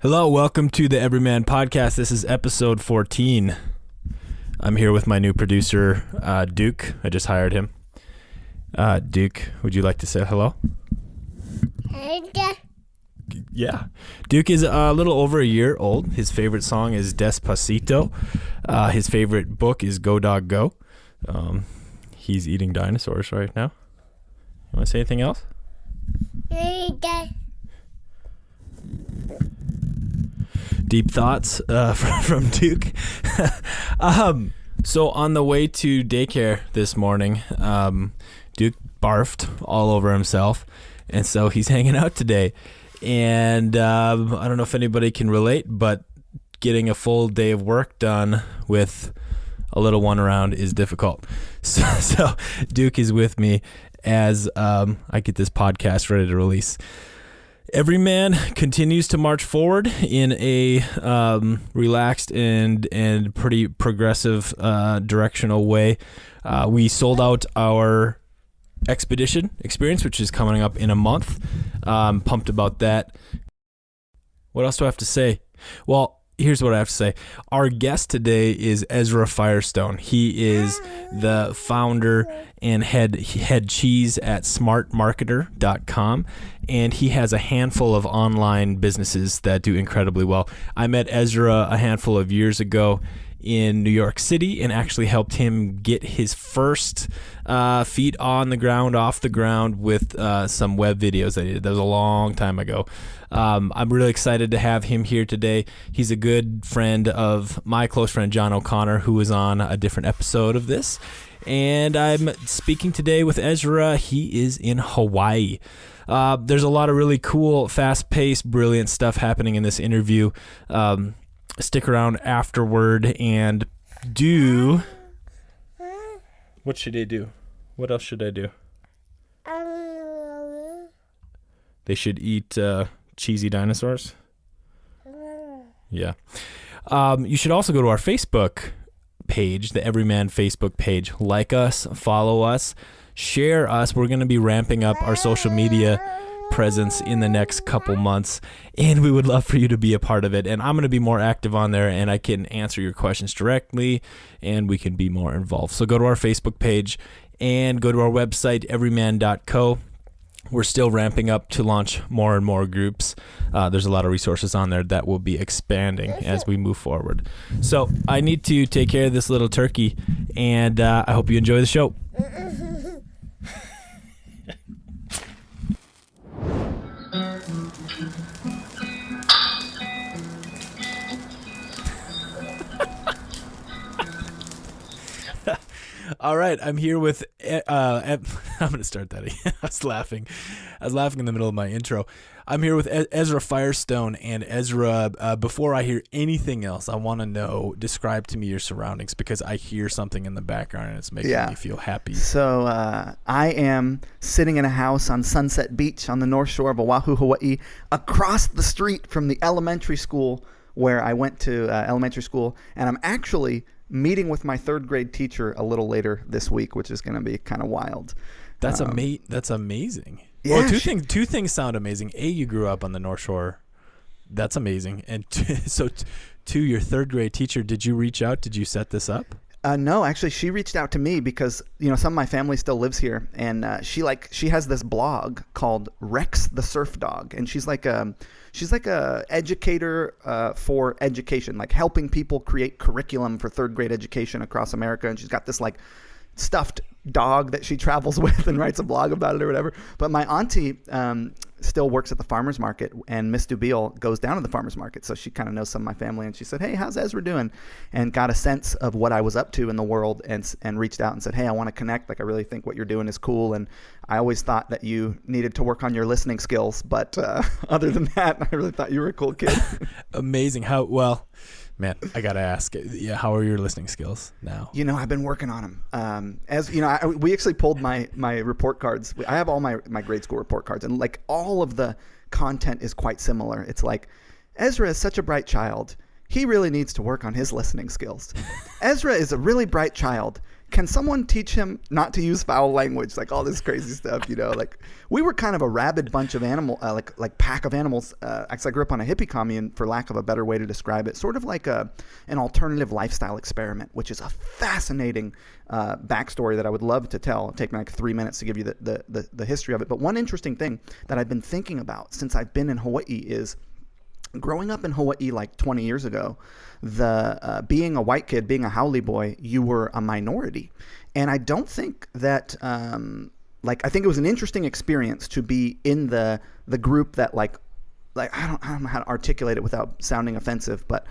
Hello, welcome to the Evryman podcast. This is episode 14. I'm here with my new producer, Duke. I just hired him. Duke, would you like to say hello? Yeah. Duke is a little over a year old. His favorite song is Despacito. His favorite book is Go Dog Go. He's eating dinosaurs right now. You want to say anything else? Deep thoughts from Duke. So on the way to daycare this morning, Duke barfed all over himself, and so he's hanging out today. And I don't know if anybody can relate, but getting a full day of work done with a little one around is difficult. So Duke is with me as I get this podcast ready to release. Everyman continues to march forward in a relaxed and pretty progressive directional way. We sold out our expedition experience, which is coming up in a month. Pumped about that. What else do I have to say? Well, here's what I have to say. Our guest today is Ezra Firestone. He is the founder and head cheese at smartmarketer.com, and he has a handful of online businesses that do incredibly well. I met Ezra a handful of years ago in New York City and actually helped him get his first feet on the ground, off the ground with some web videos that he did. That was a long time ago. I'm really excited to have him here today. He's a good friend of my close friend John O'Connor, who was on a different episode of this. And I'm speaking today with Ezra. He is in Hawaii. There's a lot of really cool, fast-paced, brilliant stuff happening in this interview. Stick around afterward and do... What should I do? What else should I do? They should eat cheesy dinosaurs? Yeah. You should also go to our Facebook page, the Evryman Facebook page. Like us, follow us, share us. We're going to be ramping up our social media presence in the next couple months, and we would love for you to be a part of it. And I'm going to be more active on there, and I can answer your questions directly, and we can be more involved. So go to our Facebook page and go to our website, everyman.co. We're still ramping up to launch more and more groups. There's a lot of resources on there that will be expanding as we move forward. So I need to take care of this little turkey, and I hope you enjoy the show. All right, I'm here with, I'm going to start that again. I was laughing in the middle of my intro. I'm here with Ezra Firestone, and Ezra, before I hear anything else, I want to know, describe to me your surroundings, because I hear something in the background and it's making me feel happy. So I am sitting in a house on Sunset Beach on the north shore of Oahu, Hawaii, across the street from the elementary school where I went to elementary school, and I'm actually meeting with my third grade teacher a little later this week, which is going to be kind of wild. That's amazing. Yeah, well, two things sound amazing. A, you grew up on the North Shore. That's amazing. And so to your third grade teacher, did you reach out? Did you set this up? No, actually, she reached out to me because, some of my family still lives here, and she has this blog called Rex the Surf Dog, and she's like a educator for education, like helping people create curriculum for third grade education across America. And she's got this like stuffed dog that she travels with and writes a blog about it or whatever. But my auntie still works at the farmer's market, and Miss Dubiel goes down to the farmer's market. So she kind of knows some of my family, and she said, "Hey, how's Ezra doing?" And got a sense of what I was up to in the world, and reached out and said, "Hey, I want to connect. Like, I really think what you're doing is cool. And I always thought that you needed to work on your listening skills. But other than that, I really thought you were a cool kid." Amazing. Man, I got to ask, how are your listening skills now? I've been working on them. We actually pulled my report cards. I have all my grade school report cards, and like all of the content is quite similar. It's like, Ezra is such a bright child. He really needs to work on his listening skills. Ezra is a really bright child. can someone teach him not to use foul language, like all this crazy stuff, like we were kind of a rabid bunch of like pack of animals. Actually, I grew up on a hippie commune, for lack of a better way to describe it, sort of like an alternative lifestyle experiment, which is a fascinating backstory that I would love to tell. It'll take me like 3 minutes to give you the history of it. But one interesting thing that I've been thinking about since I've been in Hawaii is growing up in Hawaii like 20 years ago, being a white kid, being a haole boy, you were a minority. And I don't think that, I think it was an interesting experience to be in the group that like I don't know how to articulate it without sounding offensive, but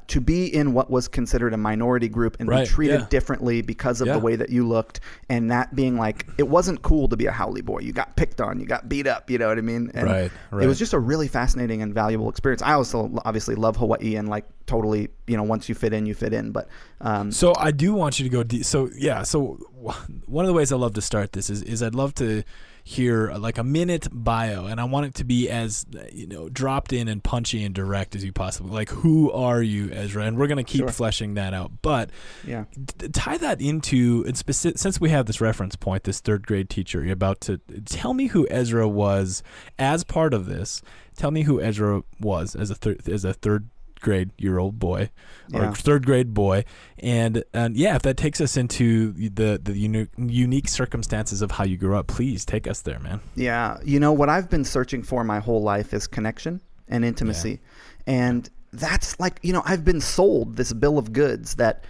to be in what was considered a minority group and be treated differently because of the way that you looked, and that being like, it wasn't cool to be a haole boy. You got picked on, you got beat up, you know what I mean? And right. It was just a really fascinating and valuable experience. I also obviously love Hawaii, and like totally, once you fit in, you fit in. But so I do want you to go deep. So one of the ways I love to start this is I'd love to hear like a minute bio, and I want it to be as dropped in and punchy and direct as you possibly like. Who are you, Ezra? And we're going to keep fleshing that out, but tie that into, and since we have this reference point, this third grade teacher, you're about to tell me who Ezra was as part of this. Tell me who Ezra was as a third grade year old boy, or third grade boy, and if that takes us into the unique circumstances of how you grew up, please take us there, man. What I've been searching for my whole life is connection and intimacy, and that's like, I've been sold this bill of goods that,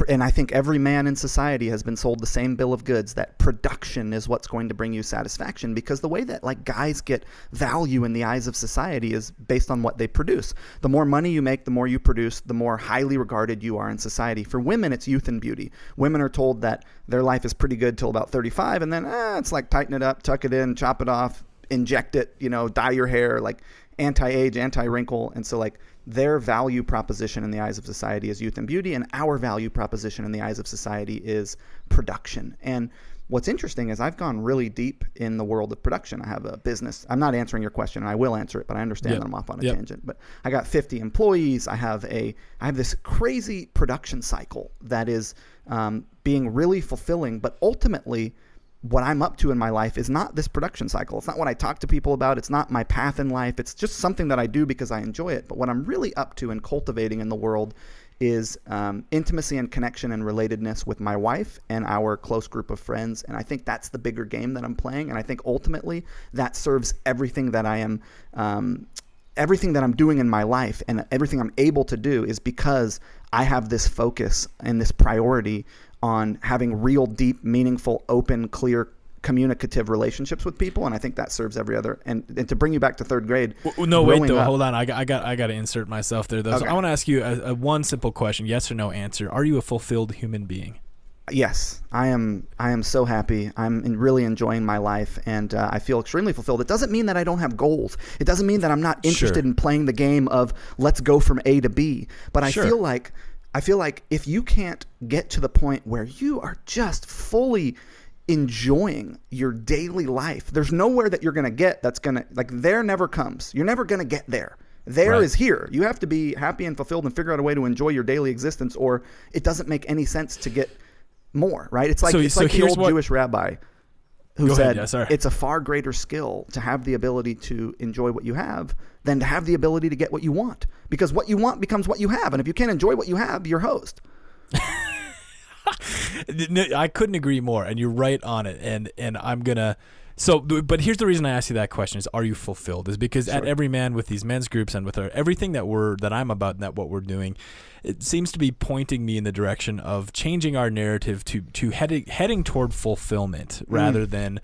and I think every man in society has been sold the same bill of goods, that production is what's going to bring you satisfaction, because the way that like guys get value in the eyes of society is based on what they produce. The more money you make, the more you produce, the more highly regarded you are in society. For women, it's youth and beauty. Women are told that their life is pretty good till about 35, and then it's like tighten it up, tuck it in, chop it off, inject it, dye your hair, like anti-age, anti-wrinkle. And so like their value proposition in the eyes of society is youth and beauty, and our value proposition in the eyes of society is production. And what's interesting is I've gone really deep in the world of production. I have a business. I'm not answering your question, and I will answer it, but I understand that I'm off on a tangent. But I got 50 employees. I have this crazy production cycle that is being really fulfilling, but ultimately what I'm up to in my life is not this production cycle. It's not what I talk to people about. It's not my path in life. It's just something that I do because I enjoy it. But what I'm really up to and cultivating in the world is intimacy and connection and relatedness with my wife and our close group of friends. And I think that's the bigger game that I'm playing. And I think ultimately that serves everything that I am, everything that I'm doing in my life, and everything I'm able to do is because I have this focus and this priority on having real, deep, meaningful, open, clear, communicative relationships with people, and I think that serves every other. And to bring you back to third grade. No, wait though. Hold on. I got to insert myself there though. Okay. So I want to ask you a one simple question, yes or no answer. Are you a fulfilled human being? Yes, I am. I am so happy. I'm really enjoying my life, and I feel extremely fulfilled. It doesn't mean that I don't have goals. It doesn't mean that I'm not interested in playing the game of let's go from A to B. But I feel like if you can't get to the point where you are just fully enjoying your daily life, there's nowhere that you're going to get that's going to, like, there never comes. You're never going to get there. There is here. You have to be happy and fulfilled and figure out a way to enjoy your daily existence, or it doesn't make any sense to get more, right? It's like the old Jewish rabbi who said, it's a far greater skill to have the ability to enjoy what you have than to have the ability to get what you want. Because what you want becomes what you have. And if you can't enjoy what you have, you're host. I couldn't agree more. And you're right on it. And I'm going to... So, but here's the reason I asked you that question is, are you fulfilled? Is because at Evryman, with these men's groups and with everything that I'm about and that what we're doing, it seems to be pointing me in the direction of changing our narrative to heading toward fulfillment rather than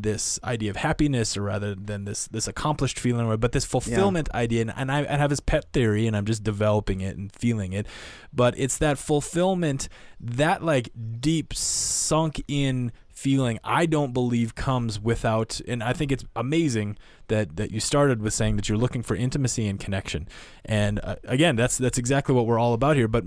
this idea of happiness, or rather than this accomplished feeling, but this fulfillment idea. And I have this pet theory, and I'm just developing it and feeling it, but it's that fulfillment, that like deep sunk in feeling, I don't believe comes without, and I think it's amazing that you started with saying that you're looking for intimacy and connection. And again, that's exactly what we're all about here. But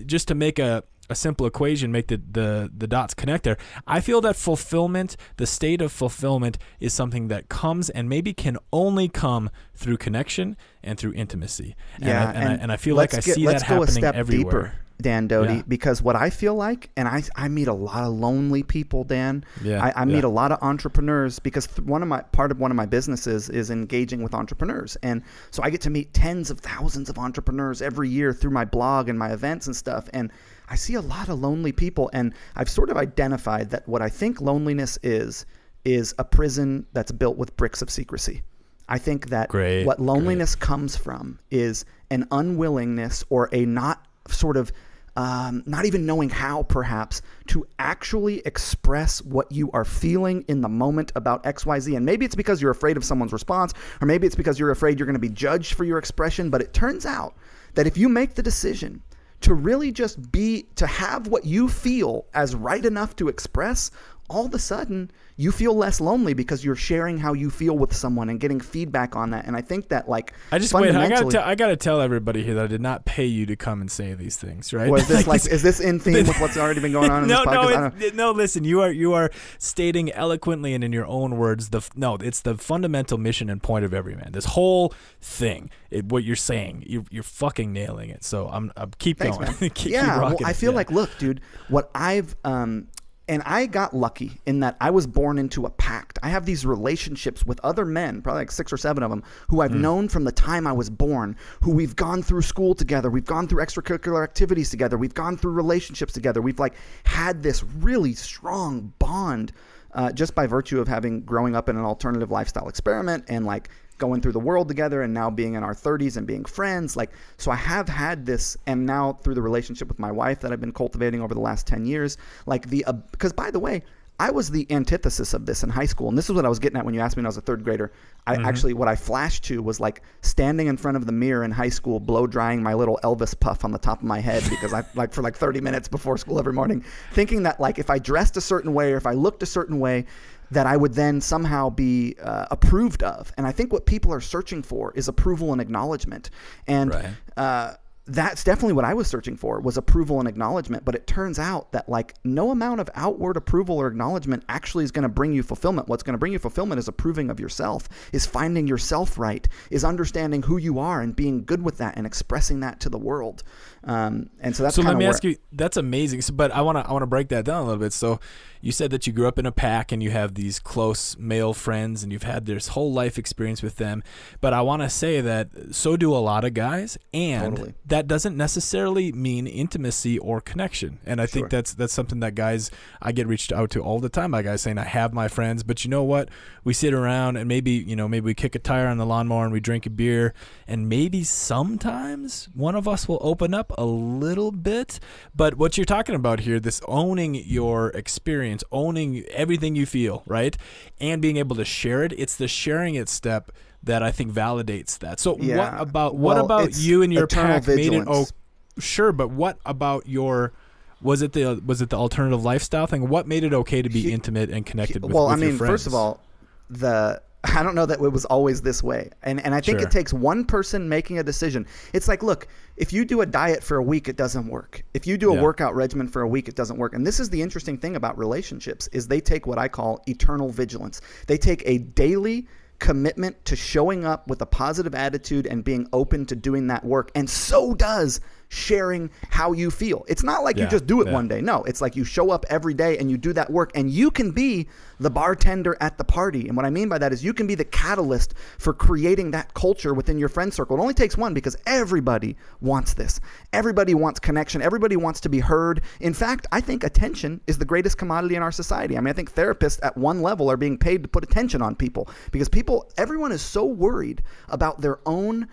just to make a simple equation, make the dots connect there, I feel that fulfillment, the state of fulfillment, is something that comes and maybe can only come through connection and through intimacy. And I feel like I see that happening everywhere. Dan Doty, Yeah. because what I feel like, and I meet a lot of lonely people, Dan. Yeah. I meet a lot of entrepreneurs because part of one of my businesses is engaging with entrepreneurs. And so I get to meet tens of thousands of entrepreneurs every year through my blog and my events and stuff. And I see a lot of lonely people, and I've sort of identified that what I think loneliness is a prison that's built with bricks of secrecy. I think that what loneliness comes from is an unwillingness or a not sort of not even knowing how, perhaps, to actually express what you are feeling in the moment about XYZ. And maybe it's because you're afraid of someone's response, or maybe it's because you're afraid you're going to be judged for your expression. But it turns out that if you make the decision to really just to have what you feel as right enough to express, all of a sudden you feel less lonely because you're sharing how you feel with someone and getting feedback on that. And I think that, like, I gotta tell everybody here that I did not pay you to come and say these things, right? Was this is this in theme with what's already been going on in this podcast? No, listen, you are stating eloquently and in your own words it's the fundamental mission and point of Evryman. This whole thing, what you're saying, you're fucking nailing it. So I'm keep Thanks, going. Man. keep well, rocking I feel like, look, dude, what I've and I got lucky in that I was born into a pact. I have these relationships with other men, probably like 6 or 7 of them, who I've known from the time I was born, who we've gone through school together. We've gone through extracurricular activities together. We've gone through relationships together. We've like had this really strong bond just by virtue of growing up in an alternative lifestyle experiment and like going through the world together and now being in our 30s and being friends. Like, so I have had this, and now through the relationship with my wife that I've been cultivating over the last 10 years, like because by the way, I was the antithesis of this in high school. And this is what I was getting at when you asked me when I was a 3rd grader. Actually, what I flashed to was like standing in front of the mirror in high school, blow drying my little Elvis puff on the top of my head because I like for like 30 minutes before school every morning, thinking that like if I dressed a certain way or if I looked a certain way, that I would then somehow be approved of. And I think what people are searching for is approval and acknowledgement. And that's definitely what I was searching for, was approval and acknowledgement. But it turns out that like no amount of outward approval or acknowledgement actually is going to bring you fulfillment. What's going to bring you fulfillment is approving of yourself, is finding yourself right, is understanding who you are and being good with that and expressing that to the world. And so that's let me ask you, that's amazing. So, but I want to break that down a little bit. So you said that you grew up in a pack and you have these close male friends and you've had this whole life experience with them. But I want to say that so do a lot of guys, and that doesn't necessarily mean intimacy or connection. And I think that's something that guys, I get reached out to all the time by guys saying, I have my friends, but you know what? We sit around and maybe we kick a tire on the lawnmower and we drink a beer, and maybe sometimes one of us will open up a little bit. But what you're talking about here, this owning your experience, owning everything you feel, right? And being able to share it, it's the sharing it step that I think validates that. So what about you and your pack made it sure, but what about your was it the alternative lifestyle thing? What made it okay to be intimate and connected with your friends? First of all, I don't know that it was always this way. And I think it takes one person making a decision. It's like, look, if you do a diet for a week, it doesn't work. If you do a workout regimen for a week, it doesn't work. And this is the interesting thing about relationships, is they take what I call eternal vigilance. They take a daily commitment to showing up with a positive attitude and being open to doing that work. And so does sharing how you feel. It's not like you just do it one day. No, it's like you show up every day and you do that work, and you can be the bartender at the party. And what I mean by that is you can be the catalyst for creating that culture within your friend circle. It only takes one, because everybody wants this. Everybody wants connection. Everybody wants to be heard. In fact, I think attention is the greatest commodity in our society. I mean, I think therapists at one level are being paid to put attention on people, because everyone is so worried about their own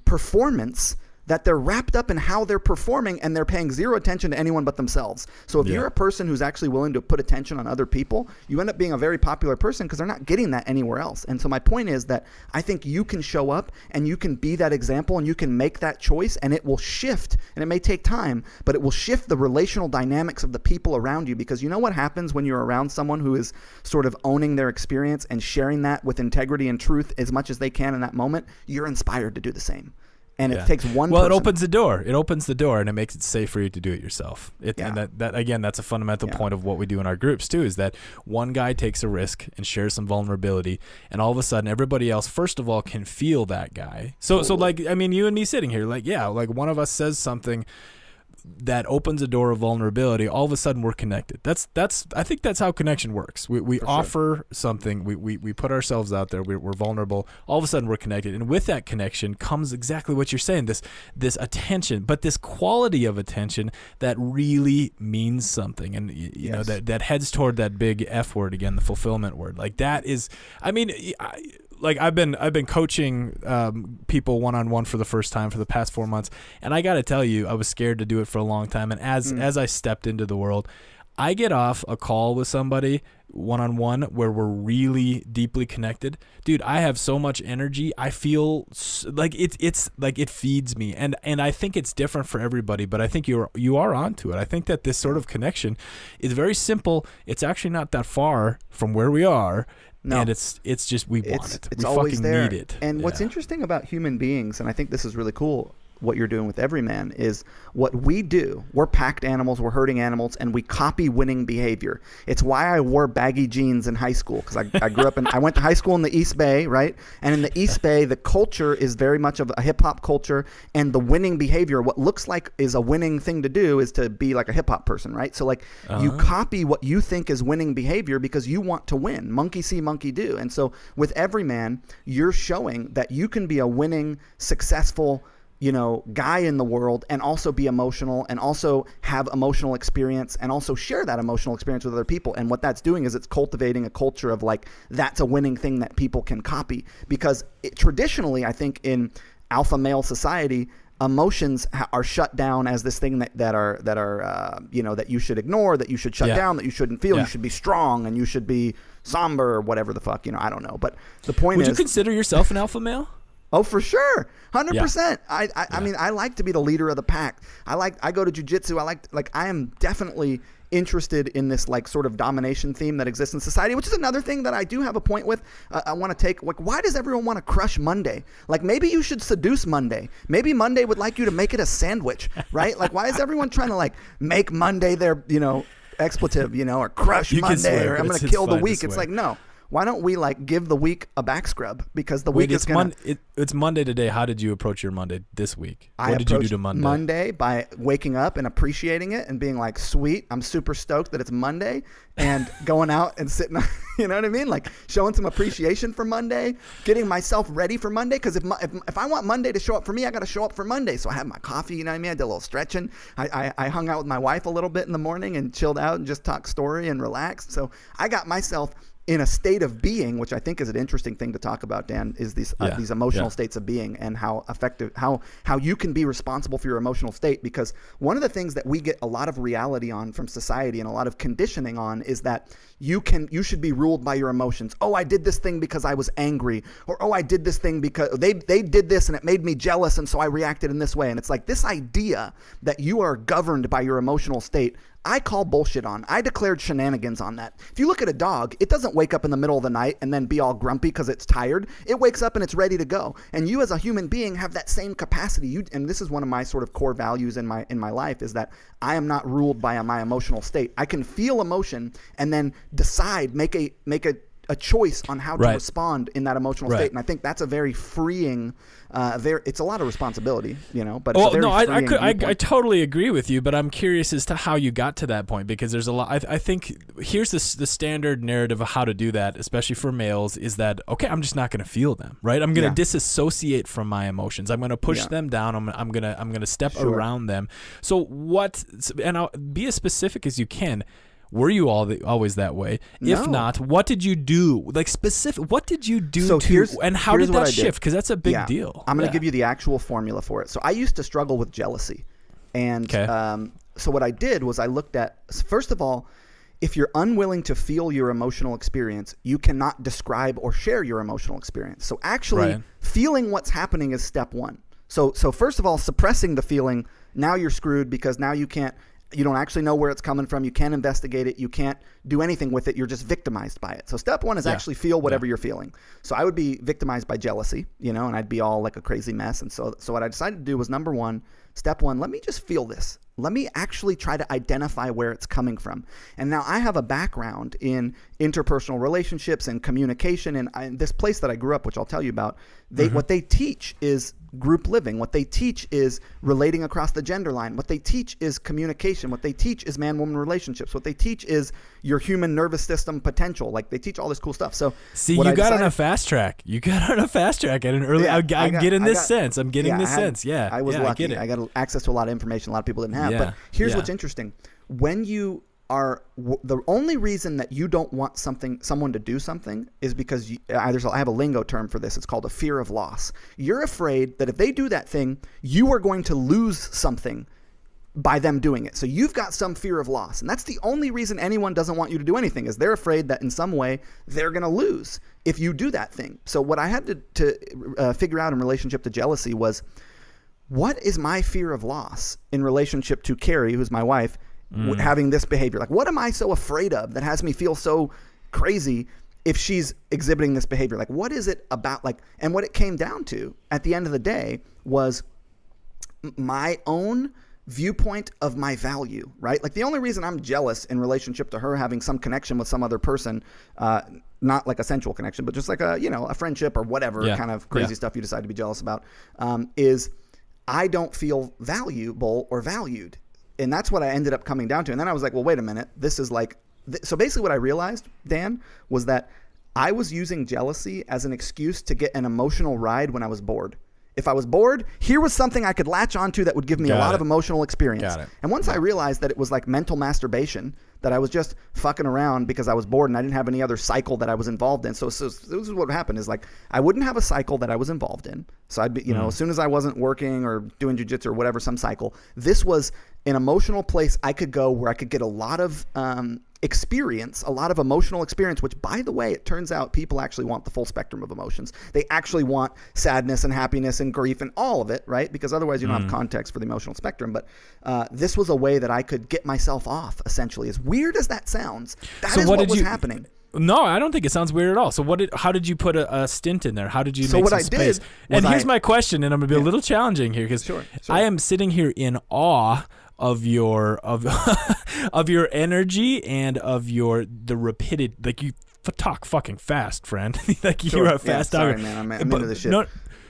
performance that they're wrapped up in how they're performing, and they're paying zero attention to anyone but themselves. So if you're a person who's actually willing to put attention on other people, you end up being a very popular person, because they're not getting that anywhere else. And so my point is that I think you can show up and you can be that example and you can make that choice, and it will shift, and it may take time, but it will shift the relational dynamics of the people around you. Because you know what happens when you're around someone who is sort of owning their experience and sharing that with integrity and truth as much as they can in that moment? You're inspired to do the same. And it takes one person. It opens the door. It opens the door, and it makes it safe for you to do it yourself. And that again, that's a fundamental point of what we do in our groups too, is that one guy takes a risk and shares some vulnerability, and all of a sudden everybody else, first of all, can feel that guy. So like, I mean, you and me sitting here, like, like one of us says something that opens a door of vulnerability, all of a sudden we're connected. I think that's how connection works. We offer something, we put ourselves out there, we're vulnerable, all of a sudden we're connected. And with that connection comes exactly what you're saying, this attention, but this quality of attention that really means something. And you know, that heads toward that big F word again, the fulfillment word. Like that is, I mean, like I've been coaching people one-on-one for the first time for the past 4 months, and I got to tell you, I was scared to do it for a long time. And as I stepped into the world, I get off a call with somebody one-on-one where we're really deeply connected, dude. I have so much energy. I feel like it's like it feeds me, and I think it's different for everybody. But I think you are onto it. I think that this sort of connection is very simple. It's actually not that far from where we are. No. And it's just we want it. It's we always fucking there. need it. And what's interesting about human beings, and I think this is really cool, what you're doing with Evryman, is what we do. We're packed animals, we're herding animals, and we copy winning behavior. It's why I wore baggy jeans in high school, because I grew up I went to high school in the East Bay, right? And in the East Bay, the culture is very much of a hip hop culture, and the winning behavior, what looks like is a winning thing to do, is to be like a hip hop person, right? So like you copy what you think is winning behavior because you want to win. Monkey see, monkey do. And so with Evryman, you're showing that you can be a winning, successful, you know, guy in the world, and also be emotional, and also have emotional experience, and also share that emotional experience with other people. And what that's doing is it's cultivating a culture of like, that's a winning thing that people can copy. Because traditionally, I think in alpha male society, emotions are shut down as this thing that are you know, that you should ignore, that you should shut down, that you shouldn't feel. You should be strong, and you should be somber, or whatever the fuck, you know, I don't know. But the point Would you consider yourself an alpha male? Oh, for sure. 100%. I mean, I like to be the leader of the pack. I go to jujitsu. I am definitely interested in this like sort of domination theme that exists in society, which is another thing that I do have a point with. I want to take, like, why does everyone want to crush Monday? Like, maybe you should seduce Monday. Maybe Monday would like you to make it a sandwich, right? Like, why is everyone trying to like make Monday their, you know, expletive, you know, or crush Monday, or I'm going to kill the week? It's like, no. Why don't we like give the week a back scrub? Because the week is going to... It's Monday today. How did you approach your Monday this week? What did you do to Monday? Monday by waking up and appreciating it and being like, sweet, I'm super stoked that it's Monday, and going out and sitting, you know what I mean? Like showing some appreciation for Monday, getting myself ready for Monday. Because if I want Monday to show up for me, I got to show up for Monday. So I had my coffee, you know what I mean? I did a little stretching. I hung out with my wife a little bit in the morning and chilled out and just talked story and relaxed. So I got myself in a state of being, which I think is an interesting thing to talk about, Dan, is these emotional states of being, and how effective, how you can be responsible for your emotional state. Because one of the things that we get a lot of reality on from society and a lot of conditioning on is that you should be ruled by your emotions. Oh, I did this thing because I was angry, or oh, I did this thing because they did this and it made me jealous, and so I reacted in this way. And it's like this idea that you are governed by your emotional state, I call bullshit on. I declared shenanigans on that. If you look at a dog, it doesn't wake up in the middle of the night and then be all grumpy because it's tired. It wakes up and it's ready to go. And you as a human being have that same capacity. And this is one of my sort of core values in my life, is that I am not ruled by my emotional state. I can feel emotion and then decide, make a choice on how to respond in that emotional state. And I think that's a very freeing, it's a lot of responsibility, you know, but it's a very freeing I totally agree with you, but I'm curious as to how you got to that point, because there's a lot, I think here's the standard narrative of how to do that, especially for males, is that, okay, I'm just not going to feel them, right? I'm going to disassociate from my emotions. I'm going to push them down. I'm going to step around them. So and I'll be as specific as you can. Were you always that way? No. If not, what did you do? Like specific, what did you do and how did that shift? Because that's a big deal. I'm going to give you the actual formula for it. So I used to struggle with jealousy. And so what I did was I looked at, first of all, if you're unwilling to feel your emotional experience, you cannot describe or share your emotional experience. So actually feeling what's happening is step one. So first of all, suppressing the feeling, now you're screwed, because now you don't actually know where it's coming from. You can't investigate it. You can't do anything with it. You're just victimized by it. So step one is actually feel whatever you're feeling. So I would be victimized by jealousy, you know, and I'd be all like a crazy mess. And so what I decided to do was, step one, let me just feel this. Let me actually try to identify where it's coming from. And now I have a background in interpersonal relationships and communication. And this place that I grew up, which I'll tell you about, what they teach is group living. What they teach is relating across the gender line. What they teach is communication. What they teach is man-woman relationships. What they teach is your human nervous system potential. Like, they teach all this cool stuff. So see, you got on a fast track. You got on a fast track at an early. I'm getting this sense. I'm getting this sense. Yeah, I was lucky. I get it. I got access to a lot of information a lot of people didn't have. But here's what's interesting: when you are the only reason that you don't want someone to do something is because I have a lingo term for this. It's called a fear of loss. You're afraid that if they do that thing, you are going to lose something by them doing it. So you've got some fear of loss, and that's the only reason anyone doesn't want you to do anything, is they're afraid that in some way they're going to lose if you do that thing. So what I had to figure out in relationship to jealousy was, what is my fear of loss in relationship to Carrie, who's my wife, having this behavior? Like, what am I so afraid of that has me feel so crazy if she's exhibiting this behavior? Like, what is it about? Like, and what it came down to at the end of the day was my own viewpoint of my value, right? Like, the only reason I'm jealous in relationship to her having some connection with some other person, not like a sensual connection, but just like a friendship or whatever kind of crazy stuff you decide to be jealous about, is I don't feel valuable or valued. And that's what I ended up coming down to. And then I was like, well, wait a minute. This is like, so basically what I realized, Dan, was that I was using jealousy as an excuse to get an emotional ride when I was bored. If I was bored, here was something I could latch onto that would give me a lot of emotional experience. And once I realized that it was like mental masturbation, that I was just fucking around because I was bored and I didn't have any other cycle that I was involved in. So this is what happened, is like, I wouldn't have a cycle that I was involved in. So I'd be, as soon as I wasn't working or doing jujitsu or whatever, some cycle, this was an emotional place I could go where I could get a lot of experience, a lot of emotional experience, which, by the way, it turns out people actually want the full spectrum of emotions. They actually want sadness and happiness and grief and all of it, right? Because otherwise you don't have context for the emotional spectrum. But this was a way that I could get myself off, essentially. As weird as that sounds, that is what was happening. No, I don't think it sounds weird at all. So how did you put a stint in there? How did you make some space? Did and here's my question, and I'm going to be a little challenging here, because I am sitting here in awe of your of your energy and of the rapidity. Like, you talk fucking fast, friend. Like, you're a fast talker. Sorry, man. I'm into this shit.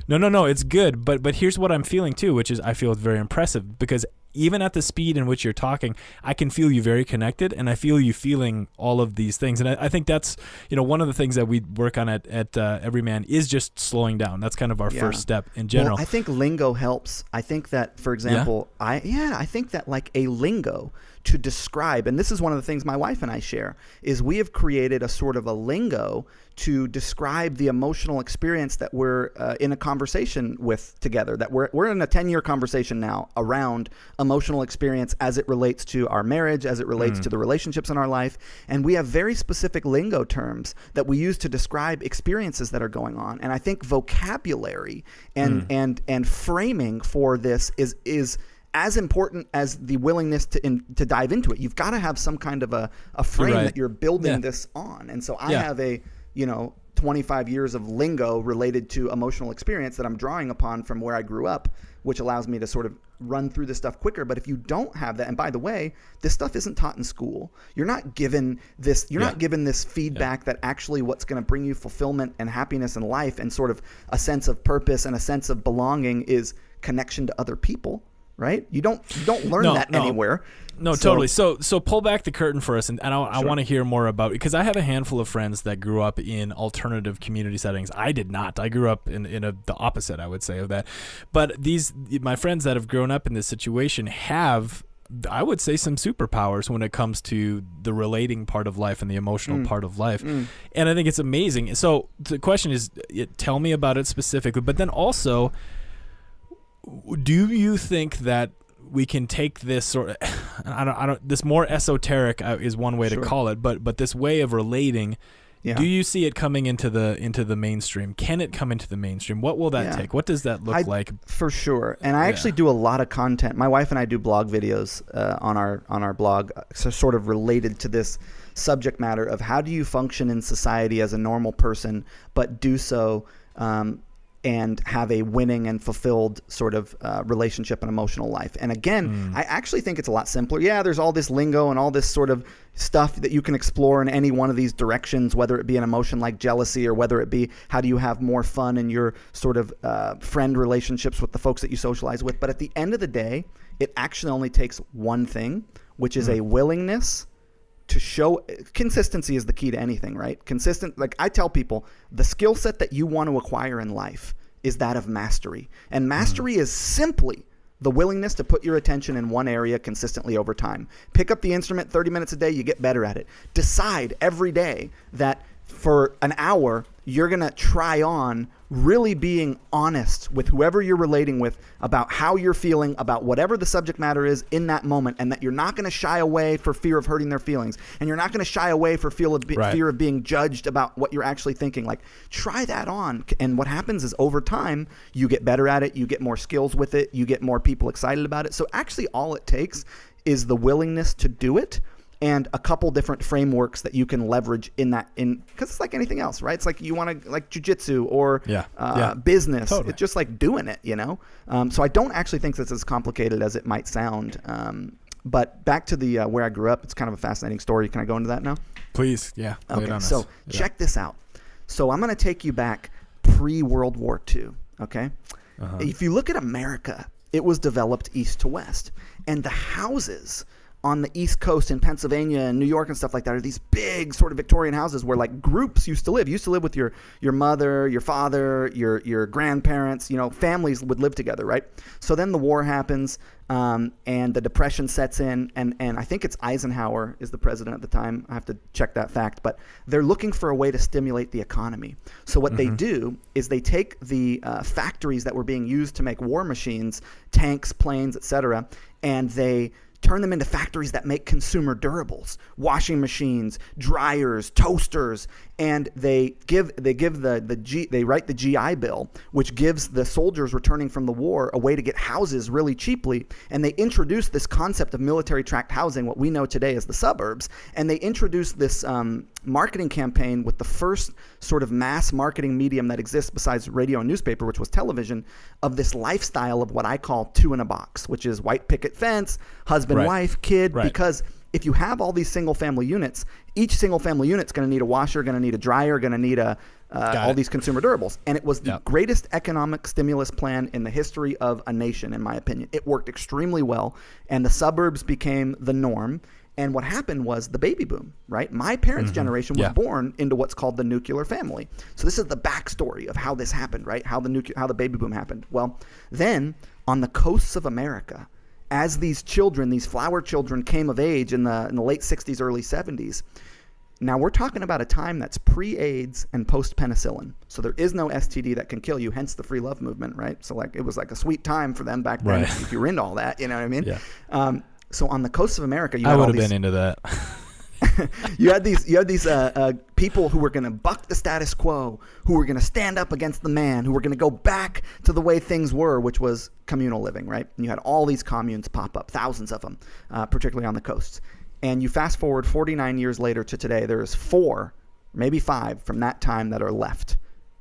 No, it's good. But here's what I'm feeling too, which is I feel it's very impressive, because even at the speed in which you're talking, I can feel you very connected, and I feel you feeling all of these things. And I think that's, one of the things that we work on at Evryman is just slowing down. That's kind of our first step in general. Well, I think lingo helps. I think that, for example, I think that like a lingo to describe, and this is one of the things my wife and I share, is we have created a sort of a lingo to describe the emotional experience that we're in a conversation with together, that we're in a 10-year conversation now around emotional experience as it relates to our marriage, as it relates to the relationships in our life. And we have very specific lingo terms that we use to describe experiences that are going on. And I think vocabulary and framing for this is as important as the willingness to dive into it. You've got to have some kind of a frame that you're building this on. And so I have a 25 years of lingo related to emotional experience that I'm drawing upon from where I grew up, which allows me to sort of run through this stuff quicker. But if you don't have that, and by the way, this stuff isn't taught in school. You're not given this. You're not given this feedback that actually what's going to bring you fulfillment and happiness in life and sort of a sense of purpose and a sense of belonging is connection to other people. Right? You don't learn that anywhere. No, totally. So pull back the curtain for us, and I want to hear more about, because I have a handful of friends that grew up in alternative community settings. I did not. I grew up in the opposite, I would say, of that. But my friends that have grown up in this situation have, I would say, some superpowers when it comes to the relating part of life and the emotional part of life. And I think it's amazing. So the question is, tell me about it specifically, but then also, do you think that we can take this sort of, this more esoteric is one way to call it, but this way of relating, do you see it coming into the mainstream? Can it come into the mainstream? What will that take? What does that look like? For sure. And I actually do a lot of content. My wife and I do blog videos on our blog, so sort of related to this subject matter of how do you function in society as a normal person, but do so and have a winning and fulfilled sort of relationship and emotional life. And again, I actually think it's a lot simpler. Yeah, there's all this lingo and all this sort of stuff that you can explore in any one of these directions, whether it be an emotion like jealousy or whether it be how do you have more fun in your sort of friend relationships with the folks that you socialize with. But at the end of the day, it actually only takes one thing, which is a willingness to show. Consistency is the key to anything, right? Consistent. Like I tell people, the skill set that you want to acquire in life is that of mastery. And mastery is simply the willingness to put your attention in one area consistently over time. Pick up the instrument 30 minutes a day, you get better at it. Decide every day that for an hour, you're going to try on really being honest with whoever you're relating with about how you're feeling about whatever the subject matter is in that moment, and that you're not going to shy away for fear of hurting their feelings, and you're not going to shy away for fear of being judged about what you're actually thinking. Like, try that on. And what happens is over time, you get better at it, you get more skills with it, you get more people excited about it. So actually all it takes is the willingness to do it, and a couple different frameworks that you can leverage because it's like anything else, right? It's like you want to, like jujitsu or business. Totally. It's just like doing it, you know? So I don't actually think this is as complicated as it might sound. But back to the where I grew up, it's kind of a fascinating story. Can I go into that now? Please, yeah. Okay, so check this out. So I'm going to take you back pre-World War II, okay? If you look at America, it was developed east to west. And the houses on the East Coast in Pennsylvania and New York and stuff like that are these big sort of Victorian houses where like groups used to live. You used to live with your mother, your father, your grandparents, you know, families would live together, right? So then the war happens and the Depression sets in, and I think it's Eisenhower is the president at the time. I have to check that fact, but they're looking for a way to stimulate the economy. So what they do is they take the factories that were being used to make war machines, tanks, planes, etc., and they turn them into factories that make consumer durables, washing machines, dryers, toasters, and they write the GI Bill, which gives the soldiers returning from the war a way to get houses really cheaply. And they introduce this concept of military tract housing, what we know today as the suburbs. And they introduce this marketing campaign with the first sort of mass marketing medium that exists besides radio and newspaper, which was television, of this lifestyle of what I call two in a box, which is white picket fence, husband, wife, kid, because if you have all these single family units, each single family unit's going to need a washer, going to need a dryer, going to need all these consumer durables. And it was the greatest economic stimulus plan in the history of a nation, in my opinion. It worked extremely well, and the suburbs became the norm. And what happened was the baby boom, right? My parents' generation was born into what's called the nuclear family. So this is the backstory of how this happened, right? How the baby boom happened. Well, then on the coasts of America, as these children, these flower children came of age in the late 60s, early 70s, now we're talking about a time that's pre-AIDS and post-penicillin. So there is no STD that can kill you, hence the free love movement, right? So like it was like a sweet time for them back then if you were into all that, you know what I mean? Yeah. So on the coast of America, I would have been into that. you had these people who were going to buck the status quo, who were going to stand up against the man, who were going to go back to the way things were, which was communal living, right? And you had all these communes pop up, thousands of them, particularly on the coasts. And you fast forward 49 years later to today, there's 4, maybe 5 from that time that are left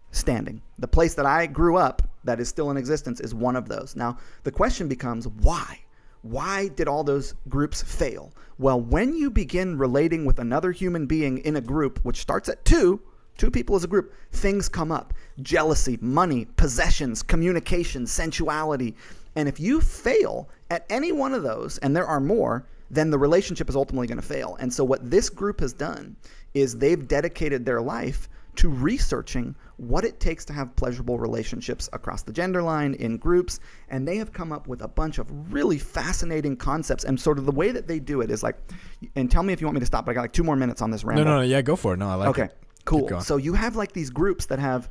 standing. The place that I grew up that is still in existence is one of those. Now, the question becomes, why? Why did all those groups fail? Well, when you begin relating with another human being in a group, which starts at two people as a group, things come up. Jealousy, money, possessions, communication, sensuality. And if you fail at any one of those, and there are more, then the relationship is ultimately going to fail. And so what this group has done is they've dedicated their life to researching what it takes to have pleasurable relationships across the gender line in groups. And they have come up with a bunch of really fascinating concepts. And sort of the way that they do it is like, and tell me if you want me to stop, but I got like 2 more minutes on this ramble. No, yeah, go for it. No, I like it. Okay, cool. So you have like these groups that have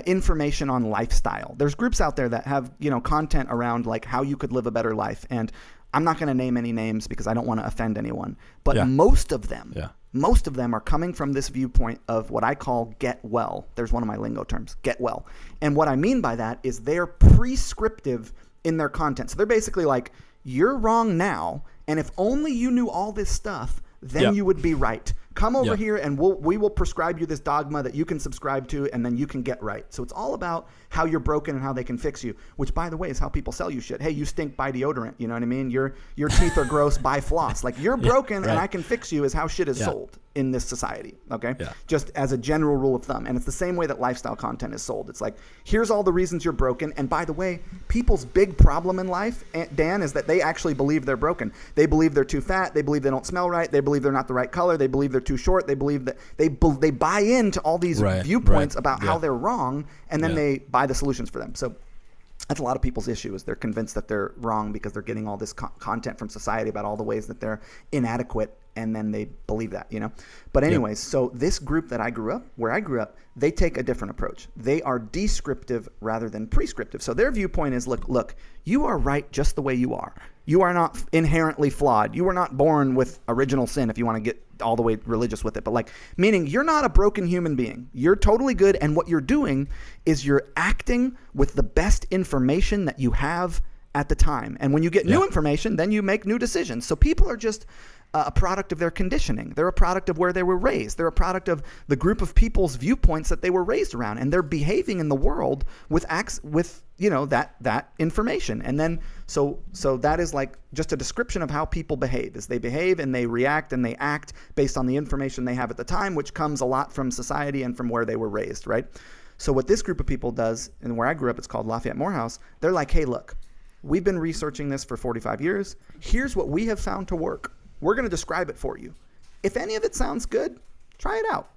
information on lifestyle. There's groups out there that have, content around like how you could live a better life. And I'm not going to name any names because I don't want to offend anyone, but most of them are coming from this viewpoint of what I call get well. There's one of my lingo terms, get well. And what I mean by that is they're prescriptive in their content. So they're basically like, you're wrong now, and if only you knew all this stuff, then you would be right. Come over here and we will prescribe you this dogma that you can subscribe to, and then you can get right. So it's all about how you're broken and how they can fix you, which, by the way, is how people sell you shit. Hey, you stink, buy deodorant. You know what I mean? Your teeth are gross, buy floss. Like, you're broken and I can fix you is how shit is sold in this society, okay? Yeah. Just as a general rule of thumb. And it's the same way that lifestyle content is sold. It's like, here's all the reasons you're broken. And by the way, people's big problem in life, Dan, is that they actually believe they're broken. They believe they're too fat. They believe they don't smell right. They believe they're not the right color. They believe they're too short. They believe that they buy into all these viewpoints about how they're wrong, and then they buy the solutions for them. So that's a lot of people's issue, is they're convinced that they're wrong because they're getting all this content from society about all the ways that they're inadequate, and then they believe that, you know. But anyways, so this group that where I grew up, they take a different approach. They are descriptive rather than prescriptive. So their viewpoint is, look, you are right just the way you are. You are not inherently flawed. You were not born with original sin, if you want to get all the way religious with it. But like, meaning you're not a broken human being. You're totally good. And what you're doing is you're acting with the best information that you have at the time. And when you get new information, then you make new decisions. So people are just a product of their conditioning. They're a product of where they were raised. They're a product of the group of people's viewpoints that they were raised around, and they're behaving in the world with you know, that information. And then so that is like just a description of how people behave. Is they behave and they react and they act based on the information they have at the time, which comes a lot from society and from where they were raised, right? So what this group of people does, and where I grew up, it's called Lafayette Morehouse. They're like, hey, look, we've been researching this for 45 years. Here's what we have found to work. We're going to describe it for you. If any of it sounds good, try it out.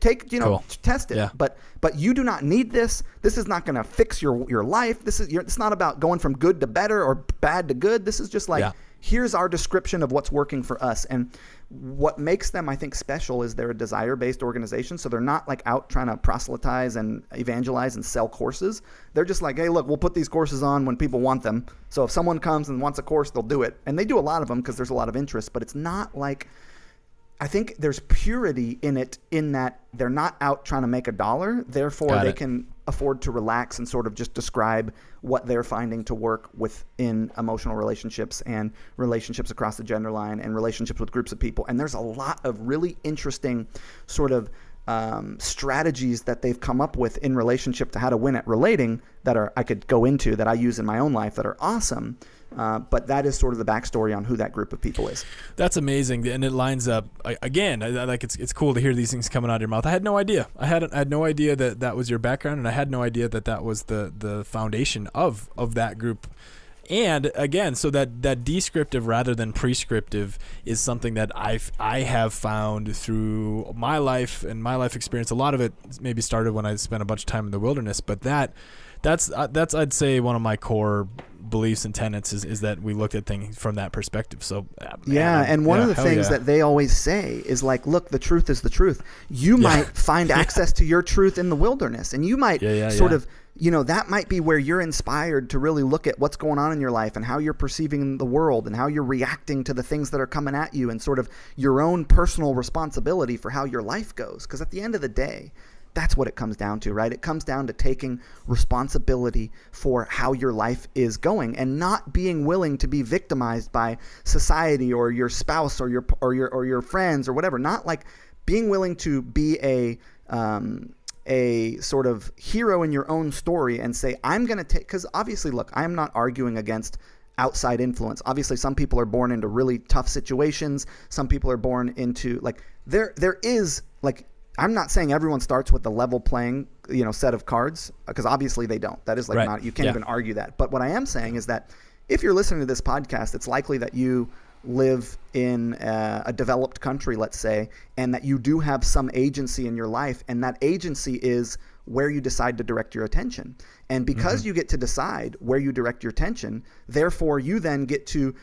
Test it. Yeah. But you do not need this. This is not going to fix your life. It's not about going from good to better or bad to good. This is just like, here's our description of what's working for us. And what makes them, I think, special is they're a desire-based organization. So they're not like out trying to proselytize and evangelize and sell courses. They're just like, hey, look, we'll put these courses on when people want them. So if someone comes and wants a course, they'll do it. And they do a lot of them because there's a lot of interest. But it's not like, I think there's purity in it, in that they're not out trying to make a dollar. Therefore, they can afford to relax and sort of just describe what they're finding to work within emotional relationships and relationships across the gender line and relationships with groups of people. And there's a lot of really interesting sort of strategies that they've come up with in relationship to how to win at relating that I could go into, that I use in my own life, that are awesome. But that is sort of the backstory on who that group of people is. That's amazing, and it lines up again. Like it's cool to hear these things coming out of your mouth. I had no idea. I had no idea that was your background, and I had no idea that was the foundation of that group. And again, so that descriptive rather than prescriptive is something that I have found through my life and my life experience. A lot of it maybe started when I spent a bunch of time in the wilderness, but that's I'd say one of my core beliefs and tenets is that we looked at things from that perspective. So and one of the things that they always say is like, look, the truth is the truth. You might find access to your truth in the wilderness, and you might sort of, you know, that might be where you're inspired to really look at what's going on in your life and how you're perceiving the world and how you're reacting to the things that are coming at you, and sort of your own personal responsibility for how your life goes. Because at the end of the day, that's what it comes down to, right? It comes down to taking responsibility for how your life is going and not being willing to be victimized by society or your spouse or your friends or whatever. Not like being willing to be a sort of hero in your own story and say, I'm going to take, because obviously, look, I'm not arguing against outside influence. Obviously, some people are born into really tough situations. Some people are born into like, there is like, I'm not saying everyone starts with the level playing, set of cards, because obviously they don't. That is like not, you can't even argue that. But what I am saying is that if you're listening to this podcast, it's likely that you live in a developed country, let's say, and that you do have some agency in your life, and that agency is where you decide to direct your attention. And because you get to decide where you direct your attention, therefore you then get to,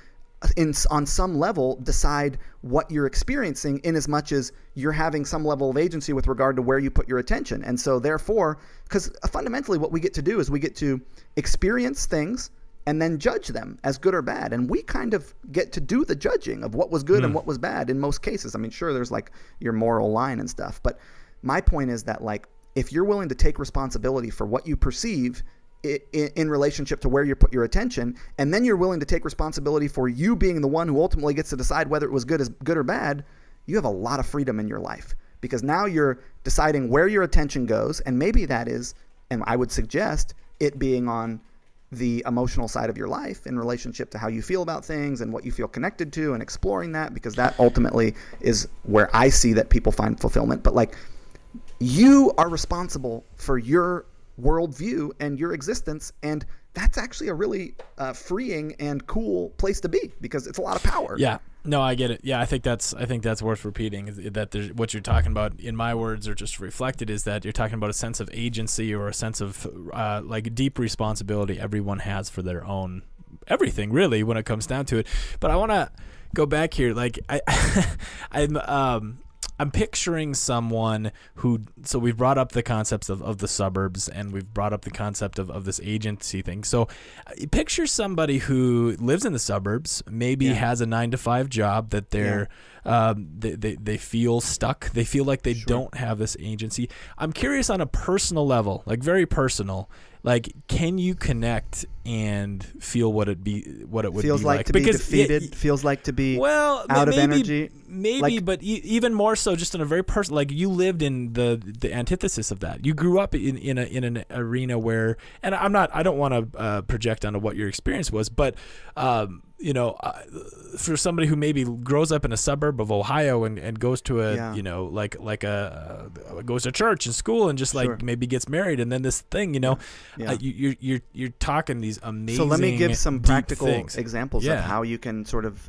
on some level, decide what you're experiencing, in as much as you're having some level of agency with regard to where you put your attention. And so therefore, because fundamentally what we get to do is we get to experience things and then judge them as good or bad. And we kind of get to do the judging of what was good and what was bad in most cases. I mean, sure, there's like your moral line and stuff. But my point is that, like, if you're willing to take responsibility for what you perceive in relationship to where you put your attention, and then you're willing to take responsibility for you being the one who ultimately gets to decide whether it was good or bad, you have a lot of freedom in your life, because now you're deciding where your attention goes. And maybe that is, and I would suggest it being on the emotional side of your life in relationship to how you feel about things and what you feel connected to, and exploring that, because that ultimately is where I see that people find fulfillment. But like, you are responsible for your worldview and your existence, and that's actually a really freeing and cool place to be, because it's a lot of power. Yeah, no, I get it. Yeah, I think that's worth repeating. Is that what you're talking about, in my words, or just reflected, is that you're talking about a sense of agency, or a sense of like deep responsibility everyone has for their own everything, really, when it comes down to it. But I want to go back here. Like I'm picturing someone who, so we've brought up the concepts of the suburbs, and we've brought up the concept of this agency thing. So picture somebody who lives in the suburbs, maybe has a 9-to-5 job that they feel stuck. They feel like they don't have this agency. I'm curious, on a personal level, like very personal, like, can you connect and feel what it would feels be like to because be defeated, feels like to be out of energy. Maybe, like, but even more so, just in a very personal, like, you lived in the antithesis of that. You grew up in an arena where, and I don't want to project onto what your experience was, but for somebody who maybe grows up in a suburb of Ohio and goes to goes to church and school and just like maybe gets married, and then this thing, you're talking these amazing. So let me give some practical examples of how you can sort of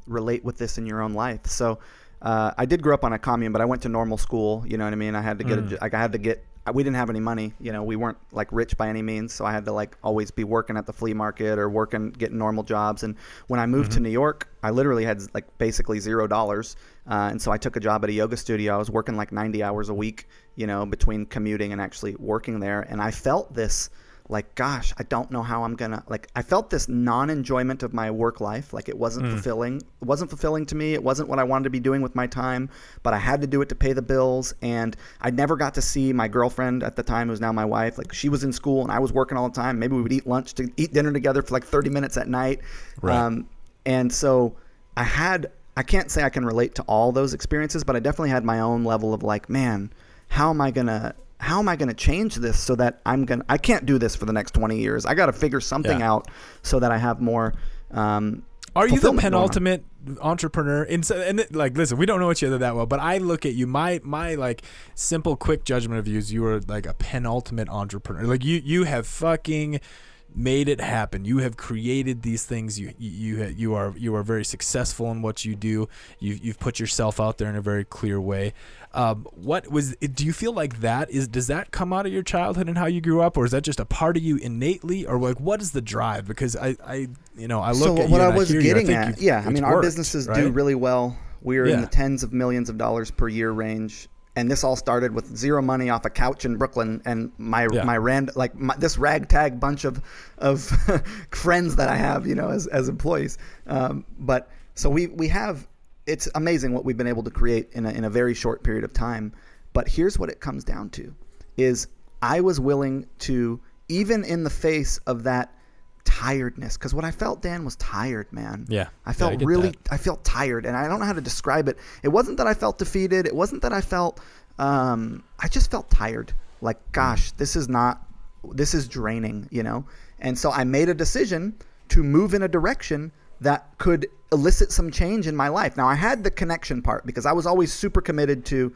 relate with this in your own life. So I did grow up on a commune, but I went to normal school. You know what I mean? I had to get we didn't have any money. We weren't like rich by any means. So I had to like always be working at the flea market or getting normal jobs. And when I moved to New York, I literally had like basically $0. And so I took a job at a yoga studio. I was working like 90 hours a week, between commuting and actually working there. And I felt this, like, gosh, I don't know how I'm going to, like, I felt this non-enjoyment of my work life. Like, it wasn't fulfilling. It wasn't fulfilling to me. It wasn't what I wanted to be doing with my time, but I had to do it to pay the bills. And I never got to see my girlfriend at the time, who's now my wife. Like, she was in school and I was working all the time. Maybe we would eat dinner together for like 30 minutes at night. Right. And so I can't say I can relate to all those experiences, but I definitely had my own level of like, man, how am I going to change this so that I can't do this for the next 20 years. I got to figure something out so that I have more. Are you the penultimate entrepreneur? And like, listen, we don't know each other that well, but I look at you, my like simple, quick judgment of you is you are like a penultimate entrepreneur. Like you have fucking made it happen. You have created these things. You are very successful in what you do. You've put yourself out there in a very clear way. Do you feel like does that come out of your childhood and how you grew up, or is that just a part of you innately, or like what is the drive? Because I look at you what and I was getting at, our worked, businesses right? do really well. We're in the tens of millions of dollars per year range. And this all started with zero money off a couch in Brooklyn, and this ragtag bunch of friends that I have, as employees. But so we have, it's amazing what we've been able to create in a very short period of time. But here's what it comes down to: is I was willing to, even in the face of that tiredness, because what I felt, Dan, was tired, man. I felt I felt tired, and I don't know how to describe it. It wasn't that I felt defeated. It wasn't that I felt I just felt tired. Like, gosh, this is draining, And so I made a decision to move in a direction that could elicit some change in my life. Now, I had the connection part because I was always super committed to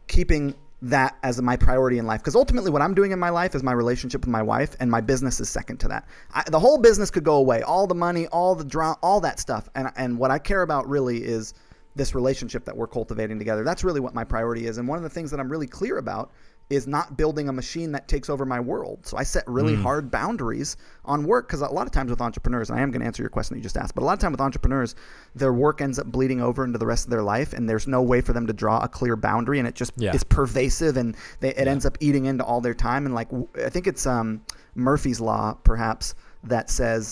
keeping that as my priority in life, because ultimately what I'm doing in my life is my relationship with my wife, and my business is second to that. The whole business could go away, all the money, all the drama, all that stuff, and what I care about really is this relationship that we're cultivating together. That's really what my priority is. And one of the things that I'm really clear about is not building a machine that takes over my world. So I set really hard boundaries on work, because a lot of times with entrepreneurs, and I am going to answer your question that you just asked, but a lot of time with entrepreneurs, their work ends up bleeding over into the rest of their life, and there's no way for them to draw a clear boundary, and it just is pervasive, and it ends up eating into all their time. And like, I think it's Murphy's Law, perhaps, that says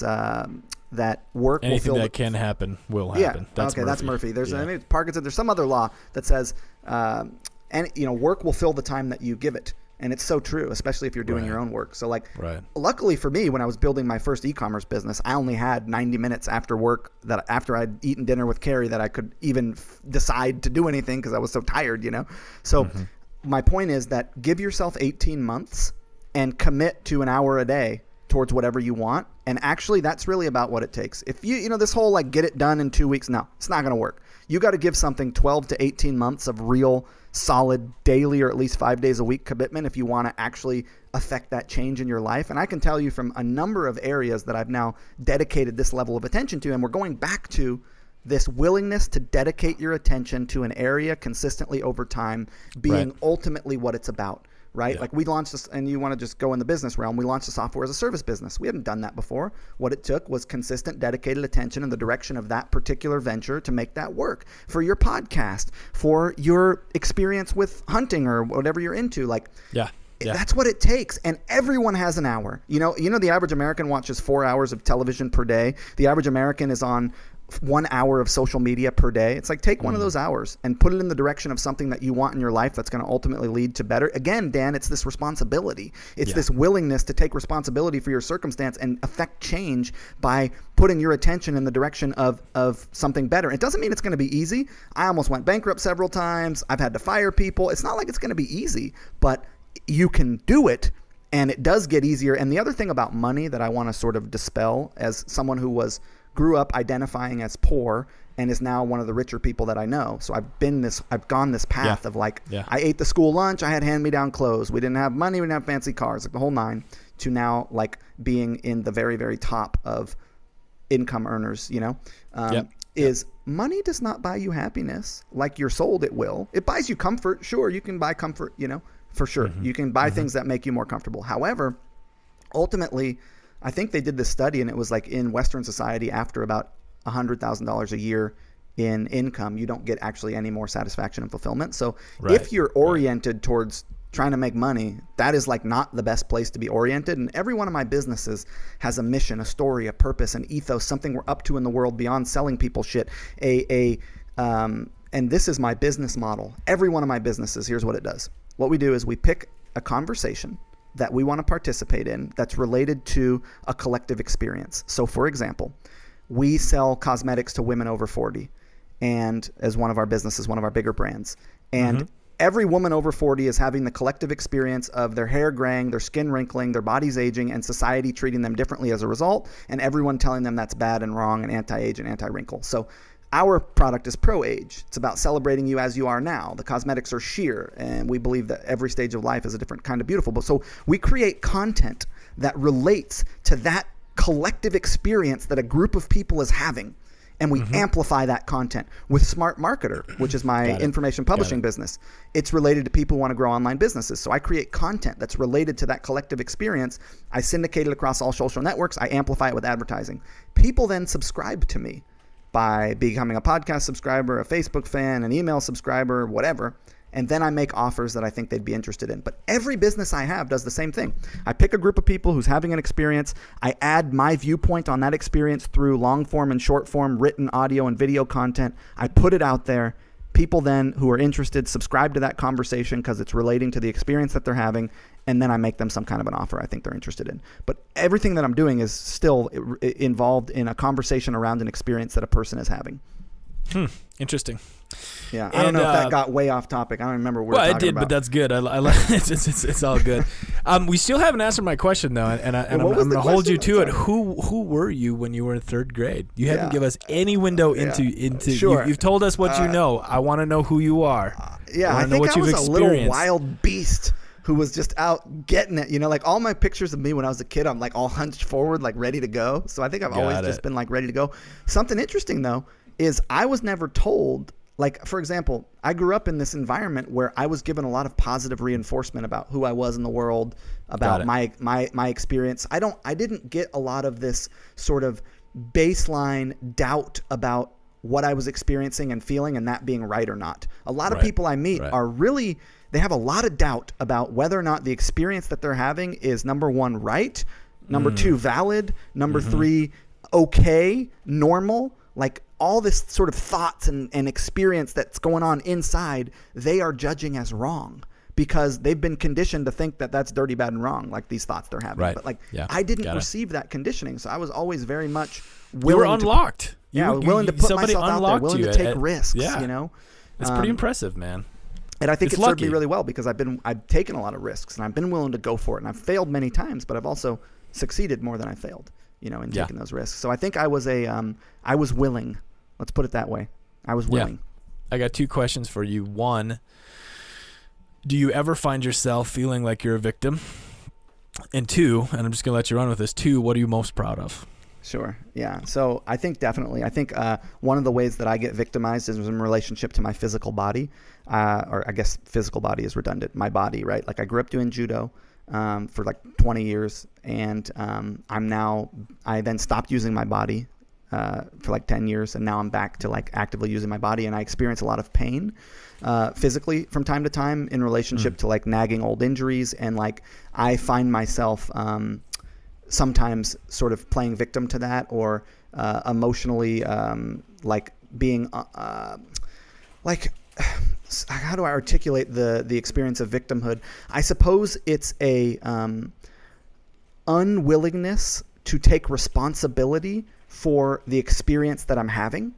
that work anything will fill that can happen will happen. That's Murphy. There's I mean, Parkinson. There's some other law that says work will fill the time that you give it. And it's so true, especially if you're doing your own work. So like, Right. luckily for me, when I was building my first e-commerce business, I only had 90 minutes after work, that after I'd eaten dinner with Carrie, that I could even decide to do anything because I was so tired, So my point is that give yourself 18 months and commit to an hour a day towards whatever you want. And actually, that's really about what it takes. If this whole like get it done in 2 weeks, no, it's not going to work. You got to give something 12 to 18 months of real solid daily or at least 5 days a week commitment if you want to actually affect that change in your life. And I can tell you from a number of areas that I've now dedicated this level of attention to, and we're going back to this willingness to dedicate your attention to an area consistently over time being ultimately what it's about. Right? Yeah. Like we launched this, and you want to just go in the business realm, we launched a software as a service business. We hadn't done that before. What it took was consistent, dedicated attention in the direction of that particular venture to make that work for your podcast, for your experience with hunting or whatever you're into. Like, that's what it takes. And everyone has an hour. The average American watches 4 hours of television per day. The average American is on 1 hour of social media per day. It's like, take one of those hours and put it in the direction of something that you want in your life that's going to ultimately lead to better. Again, Dan, it's this responsibility. It's this willingness to take responsibility for your circumstance and affect change by putting your attention in the direction of something better. It doesn't mean it's going to be easy. I almost went bankrupt several times. I've had to fire people. It's not like it's going to be easy, but you can do it. And it does get easier. And the other thing about money that I want to sort of dispel, as someone who grew up identifying as poor and is now one of the richer people that I know. So I've gone this path of like, I ate the school lunch, I had hand-me-down clothes, we didn't have money, we didn't have fancy cars, like the whole nine, to now like being in the very, very top of income earners, is money does not buy you happiness like you're sold it will. It buys you comfort. Sure, you can buy comfort, for sure. You can buy things that make you more comfortable. However, ultimately, I think they did this study, and it was like in Western society, after about $100,000 a year in income, you don't get actually any more satisfaction and fulfillment. So if you're oriented towards trying to make money, that is like not the best place to be oriented. And every one of my businesses has a mission, a story, a purpose, an ethos, something we're up to in the world beyond selling people shit. And this is my business model. Every one of my businesses, here's what it does. What we do is we pick a conversation that we want to participate in that's related to a collective experience. So for example, we sell cosmetics to women over 40, and as one of our businesses, one of our bigger brands. And every woman over 40 is having the collective experience of their hair graying, their skin wrinkling, their bodies aging, and society treating them differently as a result, and everyone telling them that's bad and wrong and anti-age and anti-wrinkle. So our product is pro-age. It's about celebrating you as you are now. The cosmetics are sheer, and we believe that every stage of life is a different kind of beautiful. But so we create content that relates to that collective experience that a group of people is having, and we amplify that content with Smart Marketer, which is my information publishing business. It's related to people who want to grow online businesses. So I create content that's related to that collective experience. I syndicate it across all social networks. I amplify it with advertising. People then subscribe to me by becoming a podcast subscriber, a Facebook fan, an email subscriber, whatever. And then I make offers that I think they'd be interested in. But every business I have does the same thing. I pick a group of people who's having an experience. I add my viewpoint on that experience through long form and short form, written audio and video content. I put it out there. People then who are interested subscribe to that conversation because it's relating to the experience that they're having. And then I make them some kind of an offer I think they're interested in. But everything that I'm doing is still involved in a conversation around an experience that a person is having. Interesting. Yeah, I don't know if that got way off topic. I don't remember what we're talking about. Well, it did, but that's good. I like it's all good. We still haven't answered my question though, and I'm going to hold you to it. Who were you when you were in third grade? You haven't given us any window into. Sure. You've told us what you know. I want to know who you are. I think I was a little wild beast who was just out getting it. Like all my pictures of me when I was a kid, I'm like all hunched forward, like ready to go. So I think I've always just been like ready to go. Something interesting though is I was never told. Like, for example, I grew up in this environment where I was given a lot of positive reinforcement about who I was in the world, about my experience. I didn't get a lot of this sort of baseline doubt about what I was experiencing and feeling and that being right or not. A lot of people I meet are really, they have a lot of doubt about whether or not the experience that they're having is number one, right, number two, valid, number three, okay, normal, like all this sort of thoughts and experience that's going on inside, they are judging as wrong because they've been conditioned to think that that's dirty, bad, and wrong, like these thoughts they're having. Right. But like, Yeah. I didn't Got it. receive that conditioning, so I was always very much You willing were unlocked. I was willing to put somebody myself out there, unlocked willing you to take at- risks. yeah. You know, It's pretty impressive, man. and I think It's it served me lucky. really well because I've taken a lot of risks and I've been willing to go for it, and I've failed many times, but I've also succeeded more than I failed. You know, in Yeah. taking those risks. So I think I was willing. Let's put it that way. I was willing. I got 2 questions for you. One, do you ever find yourself feeling like you're a victim? And 2, and I'm just going to let you run with this, 2, what are you most proud of? Sure. Yeah. So I think definitely. I think one of the ways that I get victimized is in relationship to my physical body, or I guess physical body is redundant. My body, right? Like I grew up doing judo for like 20 years, and I then stopped using my body for like 10 years, and now I'm back to like actively using my body, and I experience a lot of pain physically from time to time in relationship to like nagging old injuries, and like I find myself sometimes sort of playing victim to that, or emotionally like being like, how do I articulate the experience of victimhood? I suppose it's a unwillingness to take responsibility for the experience that I'm having.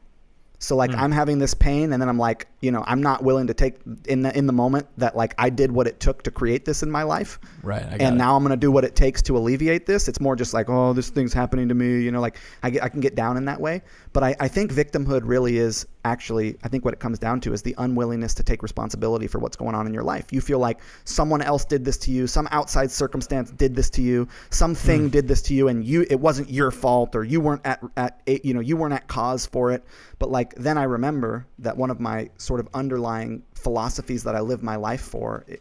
So like I'm having this pain, and then I'm like, you know, I'm not willing to take in the moment that like I did what it took to create this in my life. Right. And now I'm going to do what it takes to alleviate this. It's more just like, oh, this thing's happening to me. You know, like I can get down in that way. But I think victimhood really is actually, I think what it comes down to is the unwillingness to take responsibility for what's going on in your life. You feel like someone else did this to you. Some outside circumstance did this to you. Something did this to you, and it wasn't your fault, or you weren't you weren't at cause for it. But like, then I remember that one of my sort of underlying philosophies that I live my life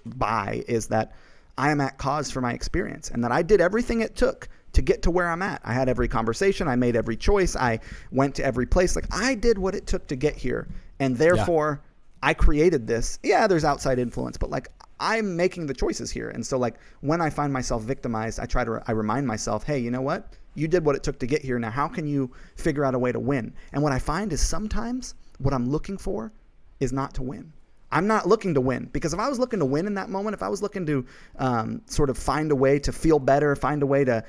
by is that I am at cause for my experience, and that I did everything it took to get to where I'm at. I had every conversation. I made every choice. I went to every place. Like I did what it took to get here, and therefore I created this. Yeah, there's outside influence, but like I'm making the choices here. And so like when I find myself victimized, I remind myself, hey, you know what? You did what it took to get here. Now, how can you figure out a way to win? And what I find is sometimes what I'm looking for is not to win. I'm not looking to win, because if I was looking to win in that moment, if I was looking to sort of find a way to feel better, find a way to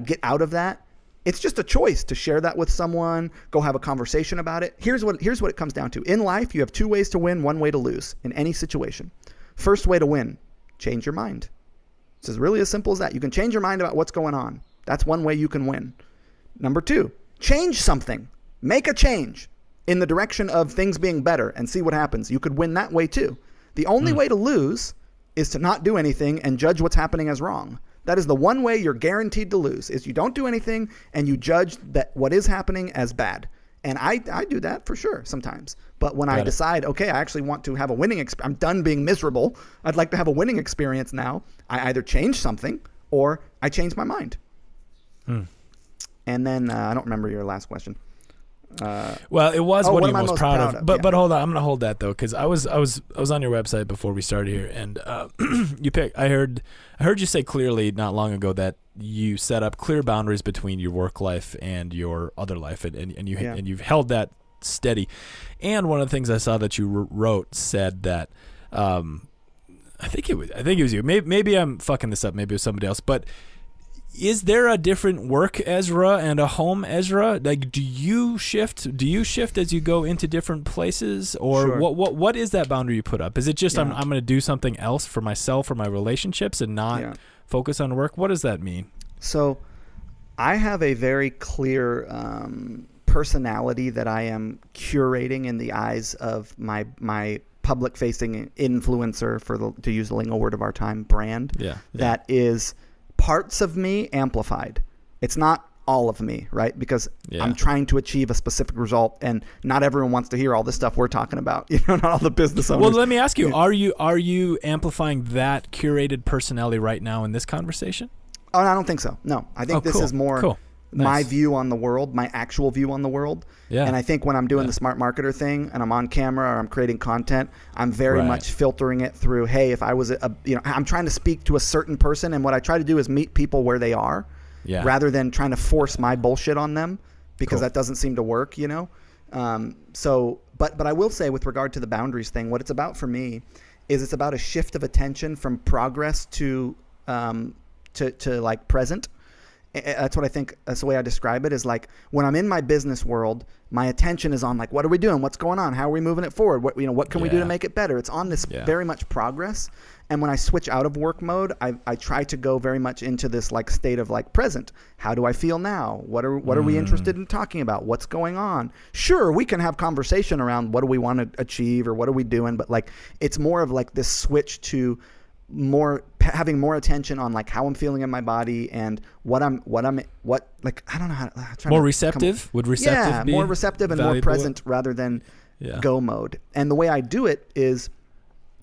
get out of that, it's just a choice to share that with someone, go have a conversation about it. Here's what it comes down to. In life, you have 2 ways to win, 1 way to lose in any situation. First way to win, change your mind. It's as really as simple as that. You can change your mind about what's going on. That's one way you can win. Number 2, change something. Make a change in the direction of things being better and see what happens. You could win that way too. The only way to lose is to not do anything and judge what's happening as wrong. That is the one way you're guaranteed to lose, is you don't do anything and you judge that what is happening as bad. And I do that for sure sometimes. But when I decide, okay, I actually want to have a winning experience, I'm done being miserable, I'd like to have a winning experience now, I either change something or I change my mind. And then I don't remember your last question. Well, it was what are you most proud of? But Yeah. but hold on, I'm gonna hold that though, because I was on your website before we started here, and I heard you say clearly not long ago that you set up clear boundaries between your work life and your other life, and you've held that steady. And one of the things I saw that you wrote said that I think it was you. Maybe I'm fucking this up. Maybe it was somebody else, but. Is there a different work Ezra and a home Ezra? Like, do you shift as you go into different places, or Sure. what is that boundary you put up? Is it just I'm going to do something else for myself or my relationships and not focus on work? What does that mean? So, I have a very clear personality that I am curating in the eyes of my public-facing influencer, to use the lingo word of our time, brand. That is parts of me amplified. It's not all of me, right? Because I'm trying to achieve a specific result, and not everyone wants to hear all this stuff we're talking about. Not all the business owners. Well, let me ask you: Are you amplifying that curated personality right now in this conversation? Oh, no, I don't think so. No, I think this is more my view on the world, my actual view on the world. Yeah. And I think when I'm doing the smart marketer thing and I'm on camera or I'm creating content, I'm very much filtering it through, hey, if I was I'm trying to speak to a certain person, and what I try to do is meet people where they are rather than trying to force my bullshit on them, because that doesn't seem to work, But I will say, with regard to the boundaries thing, what it's about for me is it's about a shift of attention from progress to like present. That's what I think. That's the way I describe it, is like when I'm in my business world, my attention is on like, what are we doing? What's going on? How are we moving it forward? What can we do to make it better? It's on this very much progress. And when I switch out of work mode, I try to go very much into this like state of like present. How do I feel now? What are we interested in talking about? What's going on? Sure, we can have conversation around what do we want to achieve or what are we doing, but like it's more of like this switch to having more attention on like how I'm feeling in my body and what I don't know how to more receptive. Would receptive be more receptive and valuable? More present rather than go mode. And the way I do it is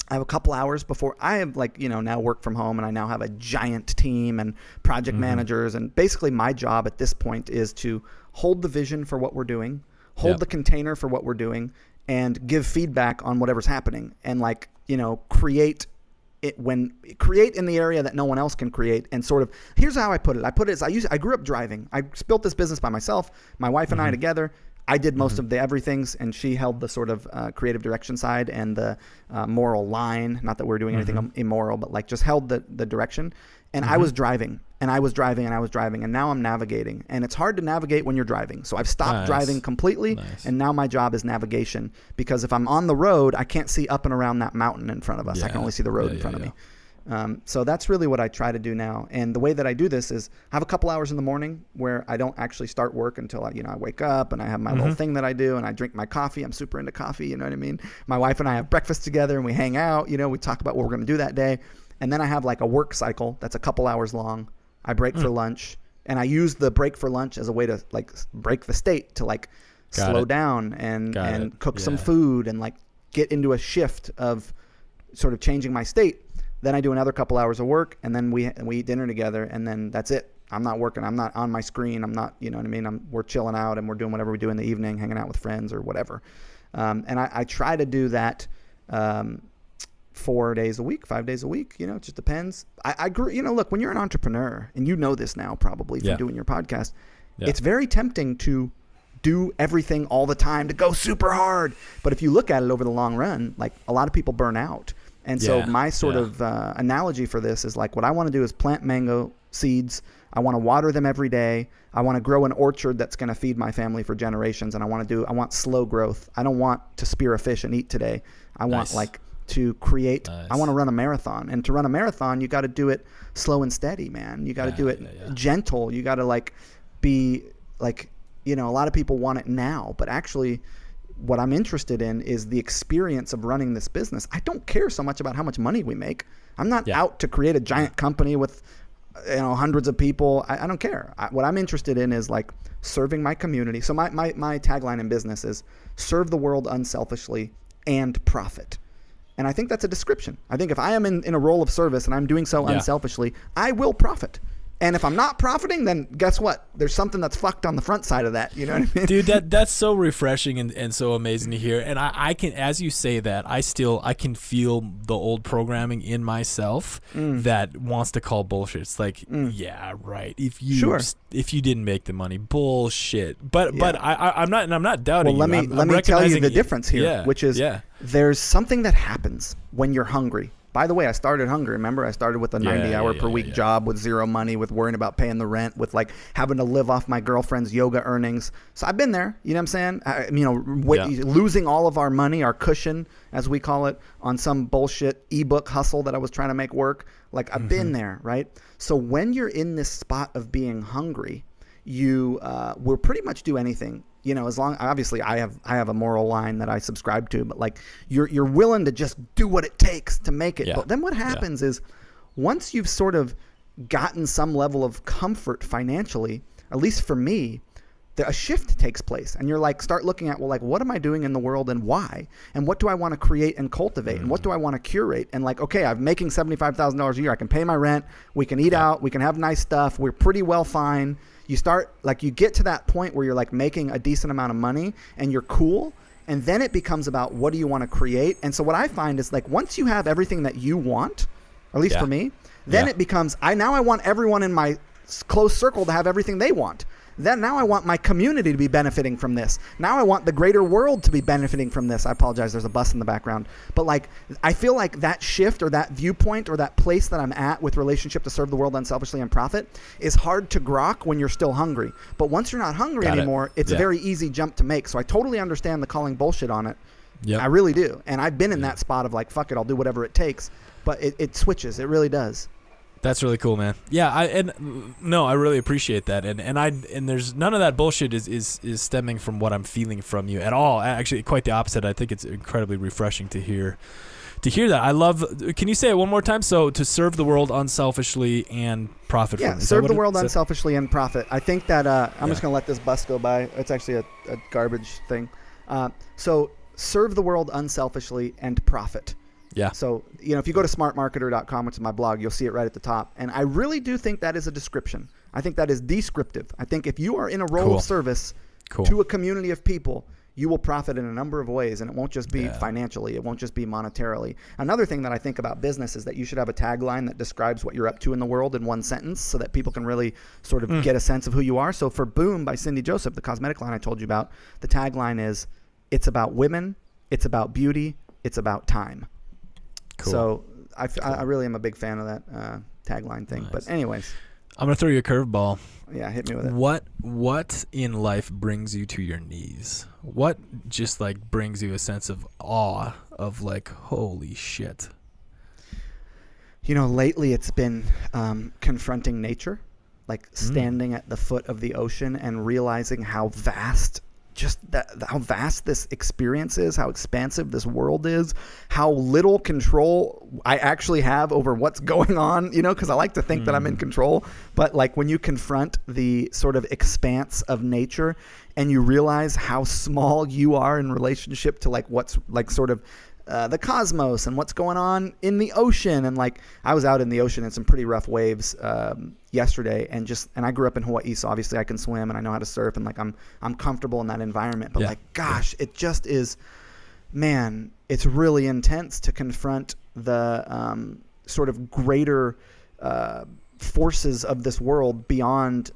I have a couple hours before I have now work from home, and I now have a giant team and project managers, and basically my job at this point is to hold the vision for what we're doing, hold the container for what we're doing, and give feedback on whatever's happening, and create in the area that no one else can create. And sort of, here's how I put it. I grew up driving. I built this business by myself, my wife and I together. I did most of the everythings, and she held the sort of creative direction side and the moral line. Not that we're doing anything immoral, but like just held the direction. And I was driving, and I was driving, and now I'm navigating. And it's hard to navigate when you're driving. So I've stopped driving completely, and now my job is navigation. Because if I'm on the road, I can't see up and around that mountain in front of us. I can only see the road in front of me. So that's really what I try to do now. And the way that I do this is I have a couple hours in the morning where I don't actually start work until I wake up, and I have my little thing that I do, and I drink my coffee. I'm super into coffee. You know what I mean? My wife and I have breakfast together, and we hang out, we talk about what we're going to do that day. And then I have like a work cycle that's a couple hours long. I break for lunch, and I use the break for lunch as a way to like break the state to like slow down and cook some food and like get into a shift of sort of changing my state. Then I do another couple hours of work, and then we eat dinner together, and then that's it. I'm not working. I'm not on my screen. I'm not, you know what I mean? We're chilling out, and we're doing whatever we do in the evening, hanging out with friends or whatever. And I try to do that 4 days a week, 5 days a week. It just depends. I grew, look, when you're an entrepreneur, and you know this now probably from doing your podcast, it's very tempting to do everything all the time, to go super hard. But if you look at it over the long run, like a lot of people burn out. And so my sort of analogy for this is like what I want to do is plant mango seeds. I want to water them every day. I want to grow an orchard that's going to feed my family for generations. And I want slow growth. I don't want to spear a fish and eat today. I want to create. I want to run a marathon. And to run a marathon, you got to do it slow and steady, man. You got to do it gentle. You got to like be like, a lot of people want it now, but actually what I'm interested in is the experience of running this business. I don't care so much about how much money we make. I'm not out to create a giant company with hundreds of people. I don't care. What I'm interested in is like serving my community. So my tagline in business is serve the world unselfishly and profit. And I think that's a description. I think if I am in a role of service and I'm doing so unselfishly, I will profit. And if I'm not profiting, then guess what? There's something that's fucked on the front side of that. You know what I mean? Dude, that's so refreshing and so amazing to hear. And I can, as you say that, I can feel the old programming in myself that wants to call bullshit. It's like, yeah, right. If you didn't make the money, bullshit. But I'm not doubting. Well, let me tell you the difference here, which is there's something that happens when you're hungry. By the way, I started hungry. Remember, I started with a 90-hour per week job with zero money, with worrying about paying the rent, with like having to live off my girlfriend's yoga earnings. So I've been there. You know what I'm saying? Losing all of our money, our cushion, as we call it, on some bullshit ebook hustle that I was trying to make work. Like I've been there, right? So when you're in this spot of being hungry, you will pretty much do anything. As long, obviously I have a moral line that I subscribe to, but like you're willing to just do what it takes to make it. But then what happens is once you've sort of gotten some level of comfort financially, at least for me, a shift takes place, and you're like, start looking at, well, like, what am I doing in the world and why? And what do I want to create and cultivate? And what do I want to curate? And like, okay, I'm making $75,000 a year. I can pay my rent. We can eat out. We can have nice stuff. We're pretty well fine. You start, like, you get to that point where you're like making a decent amount of money and you're cool. And then it becomes about what do you want to create? And so what I find is like, once you have everything that you want, at least for me, then it becomes, I want everyone in my close circle to have everything they want. Then now I want my community to be benefiting from this. Now I want the greater world to be benefiting from this. I apologize, there's a bus in the background. But like, I feel like that shift or that viewpoint or that place that I'm at with relationship to serve the world unselfishly and profit is hard to grok when you're still hungry. But once you're not hungry anymore, it's a very easy jump to make. So I totally understand the calling bullshit on it. Yep. I really do. And I've been in that spot of like, fuck it, I'll do whatever it takes. But it switches. It really does. That's really cool, man. Yeah, I really appreciate that. And there's none of that bullshit is stemming from what I'm feeling from you at all. Actually, quite the opposite. I think it's incredibly refreshing to hear that. I love. Can you say it one more time? So to serve the world unselfishly and profit from it. Serve the world unselfishly and profit. I think that I'm just going to let this bus go by. It's actually a garbage thing. So serve the world unselfishly and profit. Yeah. So, if you go to smartmarketer.com, which is my blog, you'll see it right at the top. And I really do think that is a description. I think that is descriptive. I think if you are in a role of service to a community of people, you will profit in a number of ways. And it won't just be financially. It won't just be monetarily. Another thing that I think about business is that you should have a tagline that describes what you're up to in the world in one sentence so that people can really sort of get a sense of who you are. So for Boom by Cindy Joseph, the cosmetic line I told you about, the tagline is, it's about women, it's about beauty, it's about time. Cool. So I really am a big fan of that tagline thing. Nice. But anyways, I'm gonna throw you a curveball. Yeah, hit me with it. What in life brings you to your knees? What just like brings you a sense of awe of like, holy shit? Lately it's been confronting nature, like standing at the foot of the ocean and realizing how vast. How vast this experience is, how expansive this world is, how little control I actually have over what's going on, because I like to think that I'm in control. But like when you confront the sort of expanse of nature and you realize how small you are in relationship to like what's like sort of the cosmos and what's going on in the ocean. And like I was out in the ocean in some pretty rough waves yesterday, and I grew up in Hawaii, so obviously I can swim and I know how to surf, and like I'm comfortable in that environment. But like, gosh, it just is, man, it's really intense to confront the sort of greater forces of this world beyond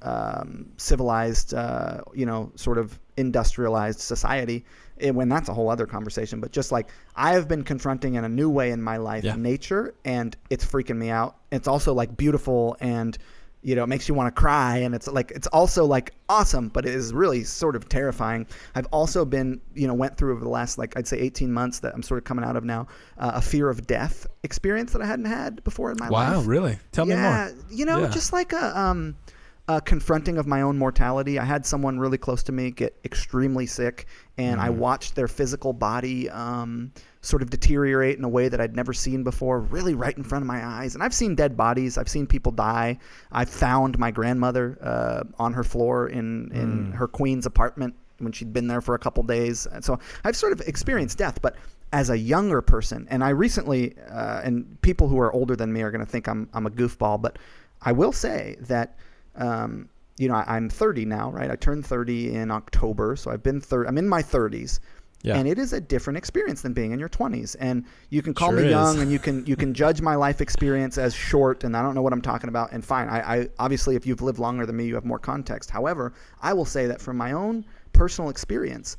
civilized, sort of industrialized society. When that's a whole other conversation. But just like I have been confronting in a new way in my life nature, and it's freaking me out. It's also like beautiful, and it makes you want to cry, and it's also like awesome, but it is really sort of terrifying. I've also been went through over the last like I'd say 18 months that I'm sort of coming out of now, a fear of death experience that I hadn't had before in my life. Wow, really? Tell me more. Just like a confronting of my own mortality. I had someone really close to me get extremely sick, and I watched their physical body sort of deteriorate in a way that I'd never seen before, really right in front of my eyes. And I've seen dead bodies. I've seen people die. I found my grandmother on her floor in her Queens apartment when she'd been there for a couple days. And so I've sort of experienced death, but as a younger person, and I recently, and people who are older than me are going to think I'm a goofball, but I will say that I'm 30 now, right? I turned 30 in October, so I'm in my 30s. Yeah. And it is a different experience than being in your 20s. And you can call me young, and you can judge my life experience as short, and I don't know what I'm talking about. And fine, I obviously, if you've lived longer than me, you have more context. However, I will say that from my own personal experience,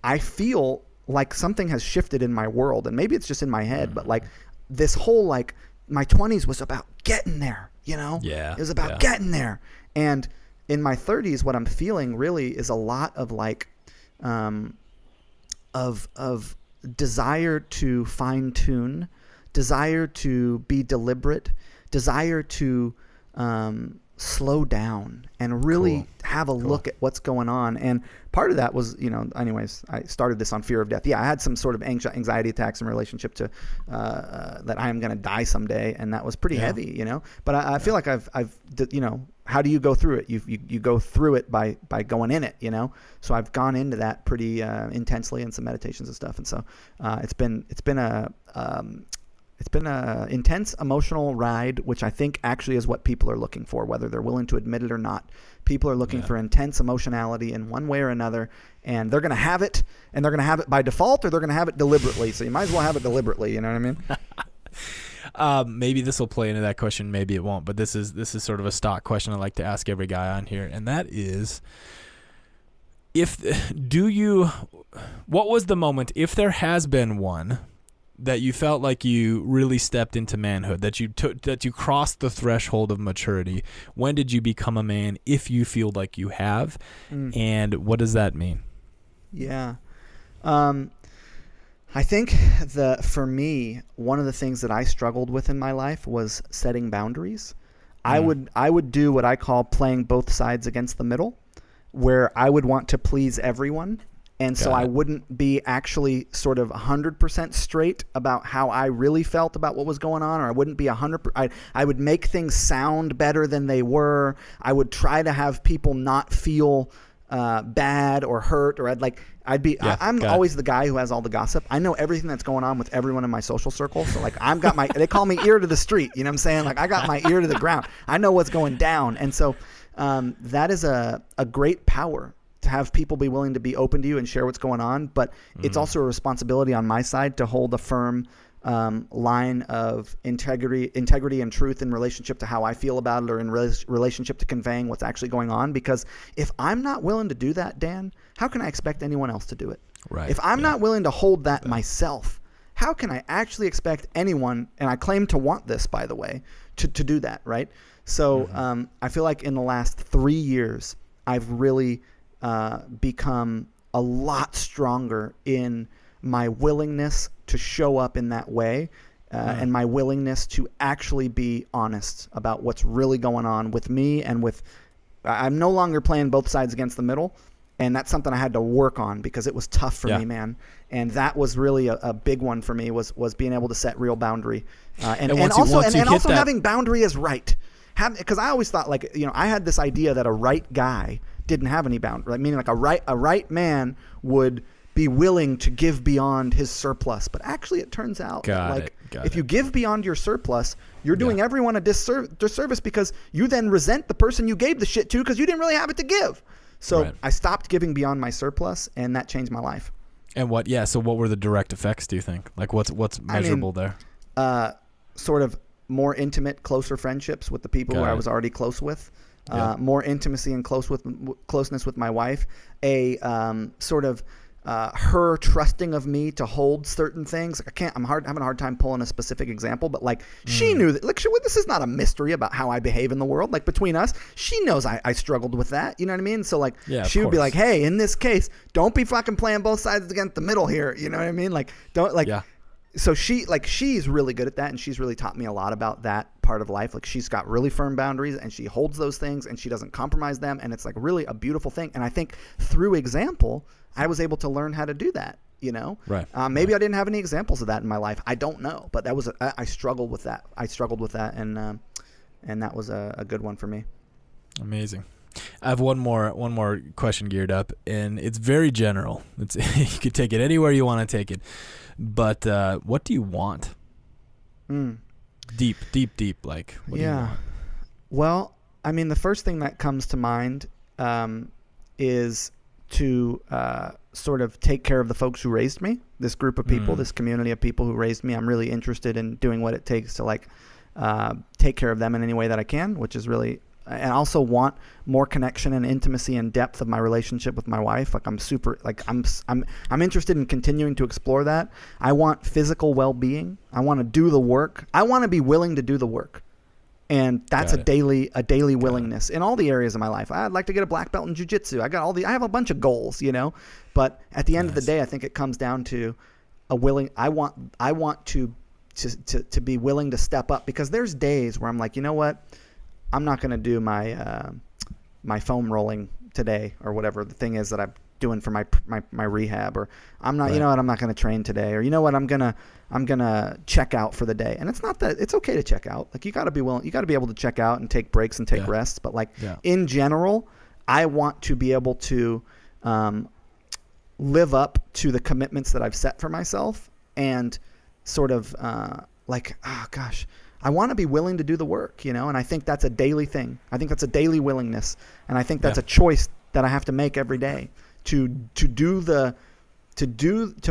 I feel like something has shifted in my world, and maybe it's just in my head, but like this whole like my 20s was about getting there. It was about getting there. And in my 30s, what I'm feeling really is a lot of like, of desire to fine tune, desire to be deliberate, desire to slow down and really have a look at what's going on. And part of that was, anyways, I started this on fear of death. Yeah, I had some sort of anxiety attacks in relationship to that I am going to die someday, and that was pretty heavy, But I feel like I've how do you go through it? You go through it by going in it, So I've gone into that pretty intensely in some meditations and stuff, and so it's been a intense emotional ride, which I think actually is what people are looking for, whether they're willing to admit it or not. People are looking for intense emotionality in one way or another, and they're going to have it, and they're going to have it by default, or they're going to have it deliberately. So you might as well have it deliberately. You know what I mean? Maybe this will play into that question, maybe it won't, but this is sort of a stock question I like to ask every guy on here, and that is, what was the moment, if there has been one, that you felt like you really stepped into manhood, that you crossed the threshold of maturity? When did you become a man, if you feel like you have? And what does that mean? Yeah. I think for me, one of the things that I struggled with in my life was setting boundaries. I would do what I call playing both sides against the middle, where I would want to please everyone. And so I wouldn't be actually sort of 100% straight about how I really felt about what was going on, or I wouldn't be 100%. I would make things sound better than they were. I would try to have people not feel bad or hurt, or I'm always the guy who has all the gossip. I know everything that's going on with everyone in my social circle. So like they call me ear to the street. You know what I'm saying? Like I got my ear to the ground. I know what's going down. And so that is a great power, to have people be willing to be open to you and share what's going on. But it's also a responsibility on my side to hold a firm line of integrity and truth in relationship to how I feel about it, or in relationship to conveying what's actually going on. Because if I'm not willing to do that, Dan, how can I expect anyone else to do it? Right. If I'm not willing to hold that myself, how can I actually expect anyone, and I claim to want this, by the way, to do that, right? So I feel like in the last 3 years, I've really become a lot stronger in my willingness to show up in that way, and my willingness to actually be honest about what's really going on with me and with. I'm no longer playing both sides against the middle, and that's something I had to work on because it was tough for me, man. And that was really a big one for me, was being able to set real boundary, and also having boundary is right. Because I always thought, like, I had this idea that a right guy didn't have any boundary, right? Meaning like a right man would be willing to give beyond his surplus. But actually it turns out that if you give beyond your surplus, you're doing everyone a disservice, because you then resent the person you gave the shit to because you didn't really have it to give. So I stopped giving beyond my surplus, and that changed my life. And so what were the direct effects, do you think? Like what's measurable there? Sort of more intimate, closer friendships with the people who I was already close with. More intimacy and closeness with my wife, sort of her trusting of me to hold certain things. Like I'm having a hard time pulling a specific example, but like she knew that, like, this is not a mystery about how I behave in the world. Like between us, she knows I struggled with that. You know what I mean? So like she would be like, hey, in this case, don't be fucking playing both sides against the middle here. You know what I mean? Like don't like. Yeah. So she's really good at that, and she's really taught me a lot about that part of life. Like she's got really firm boundaries, and she holds those things, and she doesn't compromise them, and it's like really a beautiful thing. And I think through example, I was able to learn how to do that. Right. Maybe I didn't have any examples of that in my life. I don't know, but I struggled with that. And that was a good one for me. Amazing. I have one more question geared up, and it's very general. You could take it anywhere you want to take it. But what do you want? Deep. Like, what do you want? Well, I mean, the first thing that comes to mind is to sort of take care of the folks who raised me. This group of people, this community of people who raised me. I'm really interested in doing what it takes to take care of them in any way that I can, which is really. And I also want more connection and intimacy and depth of my relationship with my wife. Like I'm interested in continuing to explore that. I want physical well-being. I want to do the work. I want to be willing to do the work. And that's a daily willingness in all the areas of my life. I'd like to get a black belt in jiu-jitsu. I have a bunch of goals, but at the end of the day, I think it comes down to I want to be willing to step up, because there's days where I'm like, you know what? I'm not going to do my foam rolling today, or whatever the thing is that I'm doing for my rehab, or I'm not, I'm not going to train today, or I'm going to check out for the day. And it's not that it's okay to check out. Like you got to be willing, you got to be able to check out and take breaks and take rests. But in general, I want to be able to live up to the commitments that I've set for myself, and sort of I want to be willing to do the work, and I think that's a daily thing. I think that's a daily willingness, and I think that's a choice that I have to make every day to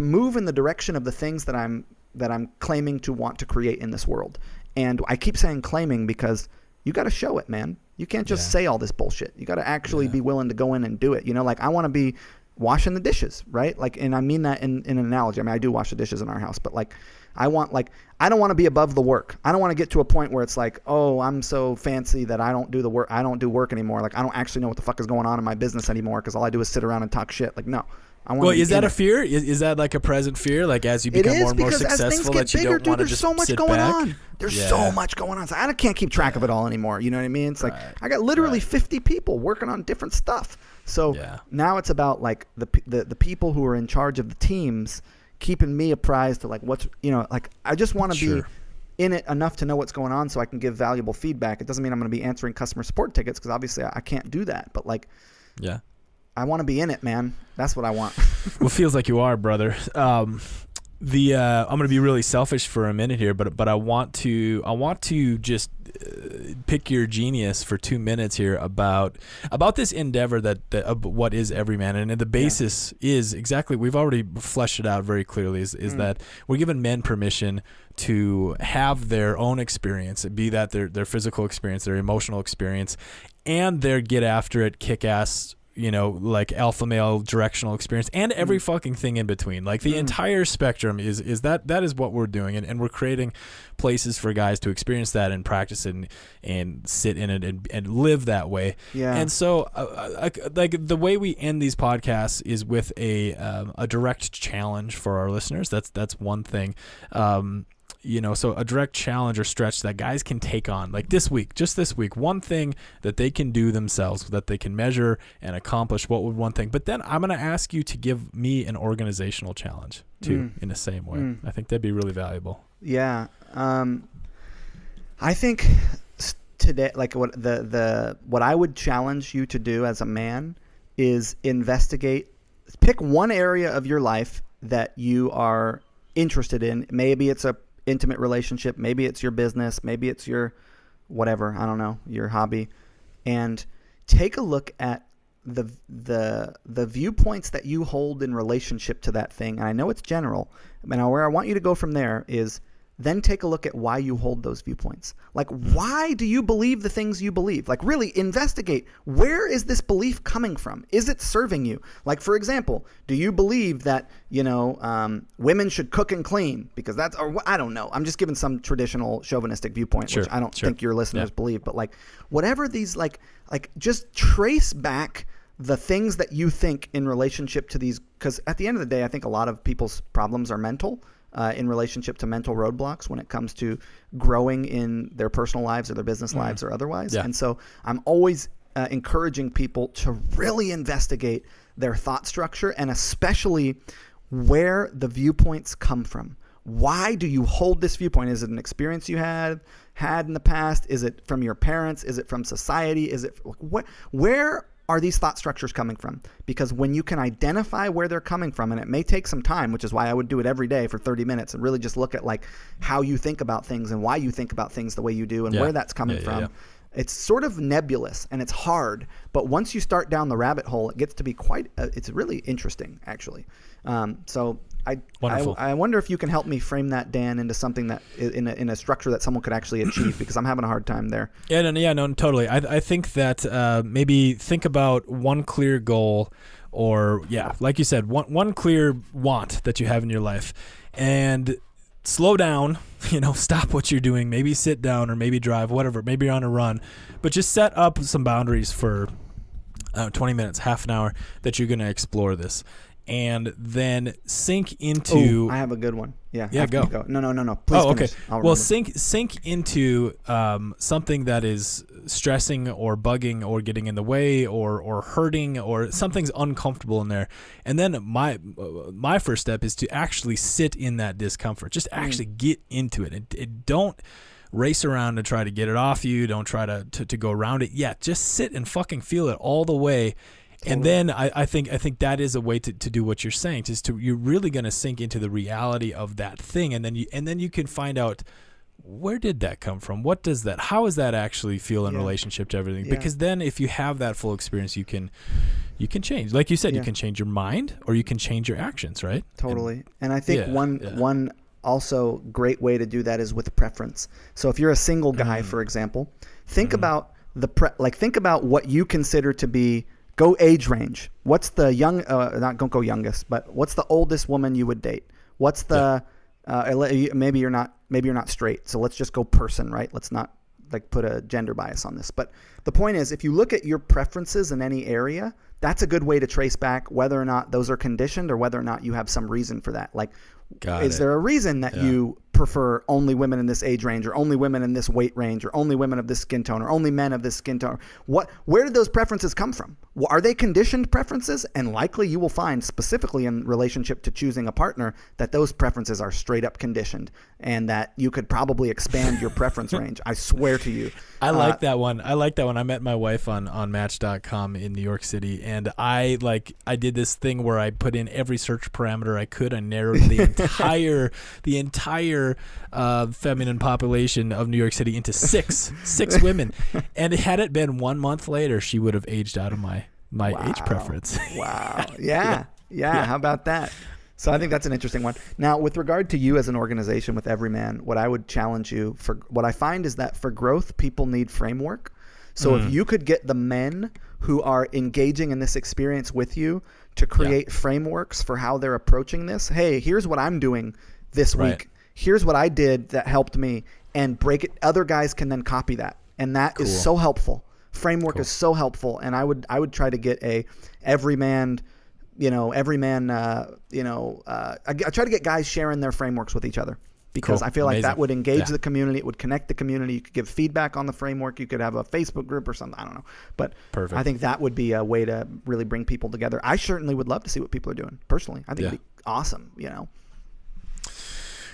move in the direction of the things that I'm I'm claiming to want to create in this world. And I keep saying claiming because you got to show it, man. You can't just say all this bullshit. You got to actually be willing to go in and do it. You know, like I want to be washing the dishes, right? Like, and I mean that in an analogy. I mean, I do wash the dishes in our house, but like, I don't want to be above the work. I don't want to get to a point where it's like, oh, I'm so fancy that I don't do the work. I don't do work anymore. Like, I don't actually know what the fuck is going on in my business anymore because all I do is sit around and talk shit. Like, no. Well, is that a fear? Is that like a present fear? Like as you become more and more successful, that you don't want to just sit back? There's so much going on. So I can't keep track of it all anymore. You know what I mean? It's like I got literally 50 people working on different stuff. So now it's about like the people who are in charge of the teams keeping me apprised to like what's, you know, like I just want to be in it enough to know what's going on so I can give valuable feedback. It doesn't mean I'm going to be answering customer support tickets because obviously I can't do that. But like, I want to be in it, man. That's what I want. Well, feels like you are, brother. I'm going to be really selfish for a minute here, but I want to just pick your genius for 2 minutes here about this endeavor that what is Evryman, and the basis is exactly, we've already fleshed it out very clearly, is that we're giving men permission to have their own experience, be that their physical experience, their emotional experience, and their get after it, kick ass, you know, like alpha male directional experience, and every fucking thing in between. Like the entire spectrum is that is what we're doing, and we're creating places for guys to experience that and practice it and sit in it and live that way. And so like the way we end these podcasts is with a direct challenge for our listeners. That's one thing. You know, so a direct challenge or stretch that guys can take on, like this week, one thing that they can do themselves, that they can measure and accomplish. What would one thing? But then I'm going to ask you to give me an organizational challenge too, in the same way. I think that'd be really valuable. Yeah. I think today, like what I would challenge you to do as a man is pick one area of your life that you are interested in. Maybe it's a intimate relationship, maybe it's your business, maybe it's your whatever, I don't know, your hobby, and take a look at the viewpoints that you hold in relationship to that thing. And I know it's general, but now where I want you to go from there is then take a look at why you hold those viewpoints. Like, why do you believe the things you believe? Like, really investigate, where is this belief coming from? Is it serving you? Like, for example, do you believe that, you know, women should cook and clean? Because that's, or I don't know. I'm just giving some traditional chauvinistic viewpoint, which I don't think your listeners believe. But like, whatever these, like just trace back the things that you think in relationship to these. Because at the end of the day, I think a lot of people's problems are mental. In relationship to mental roadblocks when it comes to growing in their personal lives or their business lives or otherwise. And so I'm always encouraging people to really investigate their thought structure, and especially where the viewpoints come from. Why do you hold this viewpoint? Is it an experience you had in the past? Is it from your parents? Is it from society? Is it where are these thought structures coming from? Because when you can identify where they're coming from, and it may take some time, which is why I would do it every day for 30 minutes and really just look at like how you think about things and why you think about things the way you do and where that's coming from. It's sort of nebulous and it's hard, but once you start down the rabbit hole, it gets to be it's really interesting actually. So I wonder if you can help me frame that, Dan, into something that in a structure that someone could actually achieve, because I'm having a hard time there. No, totally. I think that maybe think about one clear goal, or like you said, one clear want that you have in your life, and slow down. You know, stop what you're doing. Maybe sit down, or maybe drive, whatever. Maybe you're on a run, but just set up some boundaries for 20 minutes, half an hour that you're going to explore this. And then sink into. I have a good one. Yeah. Go. No. Please finish. Okay. Well, sink into something that is stressing or bugging or getting in the way or hurting, or something's uncomfortable in there. And then my first step is to actually sit in that discomfort. Just actually get into it. And don't race around to try to get it off you. Don't try to go around it. Just sit and fucking feel it all the way. And then I think that is a way to do what you're saying. You're really going to sink into the reality of that thing, and then you can find out, where did that come from? What does that? How does that actually feel in relationship to everything? Because then, if you have that full experience, you can change. Like you said, you can change your mind, or you can change your actions. Right? Totally. And I think one also great way to do that is with preference. So if you're a single guy, for example, think about think about what you consider to be, go age range. What's the don't go youngest, but what's the oldest woman you would date? What's the maybe you're not straight, so let's just go person, right? Let's not like put a gender bias on this. But the point is, if you look at your preferences in any area, that's a good way to trace back whether or not those are conditioned or whether or not you have some reason for that. Like, is there a reason that you prefer only women in this age range, or only women in this weight range, or only women of this skin tone, or only men of this skin tone? Where did those preferences come from? Are they conditioned preferences? And likely you will find, specifically in relationship to choosing a partner, that those preferences are straight up conditioned, and that you could probably expand your preference range. I swear to you. I like that one. I met my wife on Match.com in New York City, and I did this thing where I put in every search parameter I could. I narrowed the entire feminine population of New York City into six women, and had it been 1 month later, she would have aged out of my age preference. Wow. Yeah. How about that? So I think that's an interesting one. Now, with regard to you as an organization with Evryman, what I would challenge you for, what I find is that for growth, people need framework. So if you could get the men who are engaging in this experience with you to create frameworks for how they're approaching this. Hey, here's what I'm doing this week. Here's what I did that helped me, and break it. Other guys can then copy that. And that is so helpful. Framework is so helpful. And I would try to get I try to get guys sharing their frameworks with each other, because I feel like that would engage the community. It would connect the community. You could give feedback on the framework. You could have a Facebook group or something. I don't know. But I think that would be a way to really bring people together. I certainly would love to see what people are doing personally. I think it'd be awesome,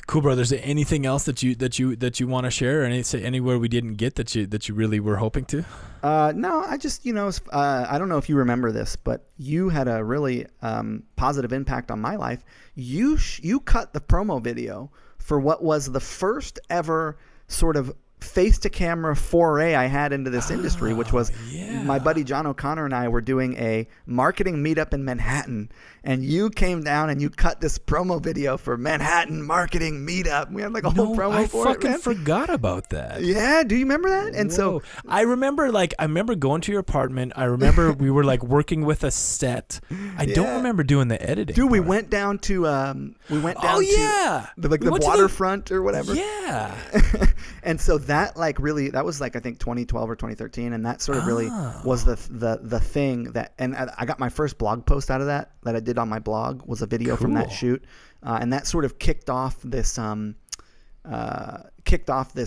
Cool, brother. Is there anything else that you want to share, or anywhere we didn't get that you really were hoping to? No, I just I don't know if you remember this, but you had a really positive impact on my life. You cut the promo video for what was the first ever sort of face-to-camera foray I had into this industry, which was my buddy John O'Connor and I were doing a marketing meetup in Manhattan, and you came down and you cut this promo video for Manhattan marketing meetup. We had like a whole promo for it. I fucking forgot about that. Yeah, do you remember that? And so I remember going to your apartment. I remember we were like working with a set. I don't remember doing the editing. Dude, we went down to the waterfront or whatever. Yeah. And so that was like I think 2012 or 2013, and that sort of really was the thing that, and I got my first blog post out of that I did on my blog, was a video from that shoot, and that sort of kicked off this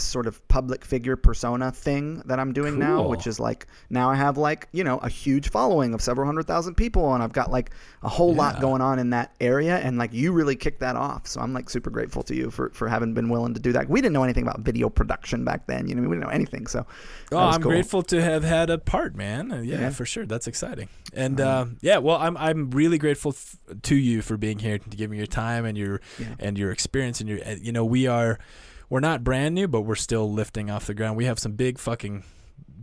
sort of public figure persona thing that I'm doing now, which is like, now I have a huge following of several 100,000 people, and I've got like a whole lot going on in that area, and like you really kicked that off. So I'm like super grateful to you for having been willing to do that. We didn't know anything about video production back then, we didn't know anything. So I'm grateful to have had a part, man. Yeah, for sure. That's exciting. And I'm really grateful to you for being here, to giving your time and your experience, and we're not brand new, but we're still lifting off the ground. We have some big fucking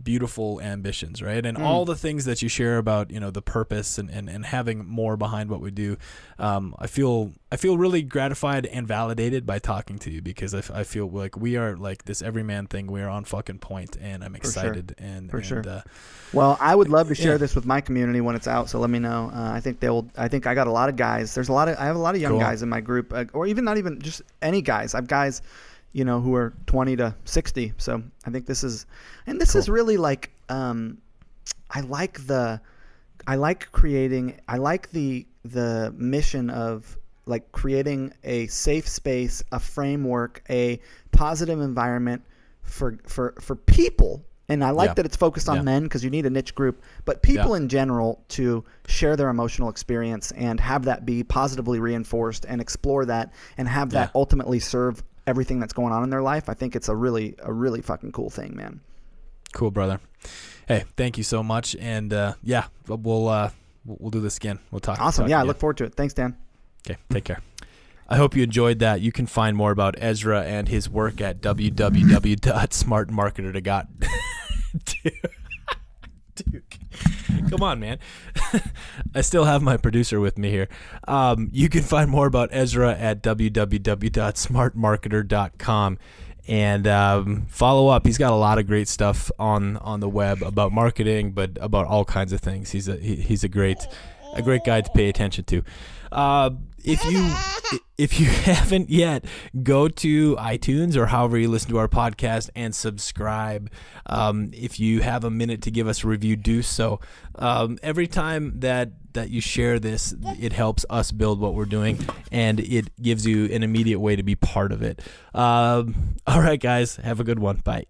beautiful ambitions, right? And all the things that you share about, the purpose and having more behind what we do. I feel really gratified and validated by talking to you, because I feel like we are like this Evryman thing. We are on fucking point, and I'm excited. For sure. Well, I would love to share this with my community when it's out. So let me know. I think I got a lot of guys. I have a lot of young guys in my group, or even not even just any guys. I have guys who are 20 to 60. So I think this is really like, I like the mission of like creating a safe space, a framework, a positive environment for people. And I like that it's focused on men, because you need a niche group, but people in general to share their emotional experience and have that be positively reinforced and explore that and have that ultimately serve everything that's going on in their life. I think it's a really fucking cool thing, man. Cool, brother. Hey, thank you so much. And we'll do this again. We'll talk. Awesome. I look forward to it. Thanks, Dan. Okay. Take care. I hope you enjoyed that. You can find more about Ezra and his work at www.smartmarketer.com. Dude. Come on, man. I still have my producer with me here. You can find more about Ezra at www.smartmarketer.com. And follow up. He's got a lot of great stuff on the web about marketing, but about all kinds of things. He's a great guy to pay attention to. If you haven't yet, go to iTunes or however you listen to our podcast and subscribe. If you have a minute to give us a review, do so. Every time that you share this, it helps us build what we're doing, and it gives you an immediate way to be part of it. All right, guys, have a good one. Bye.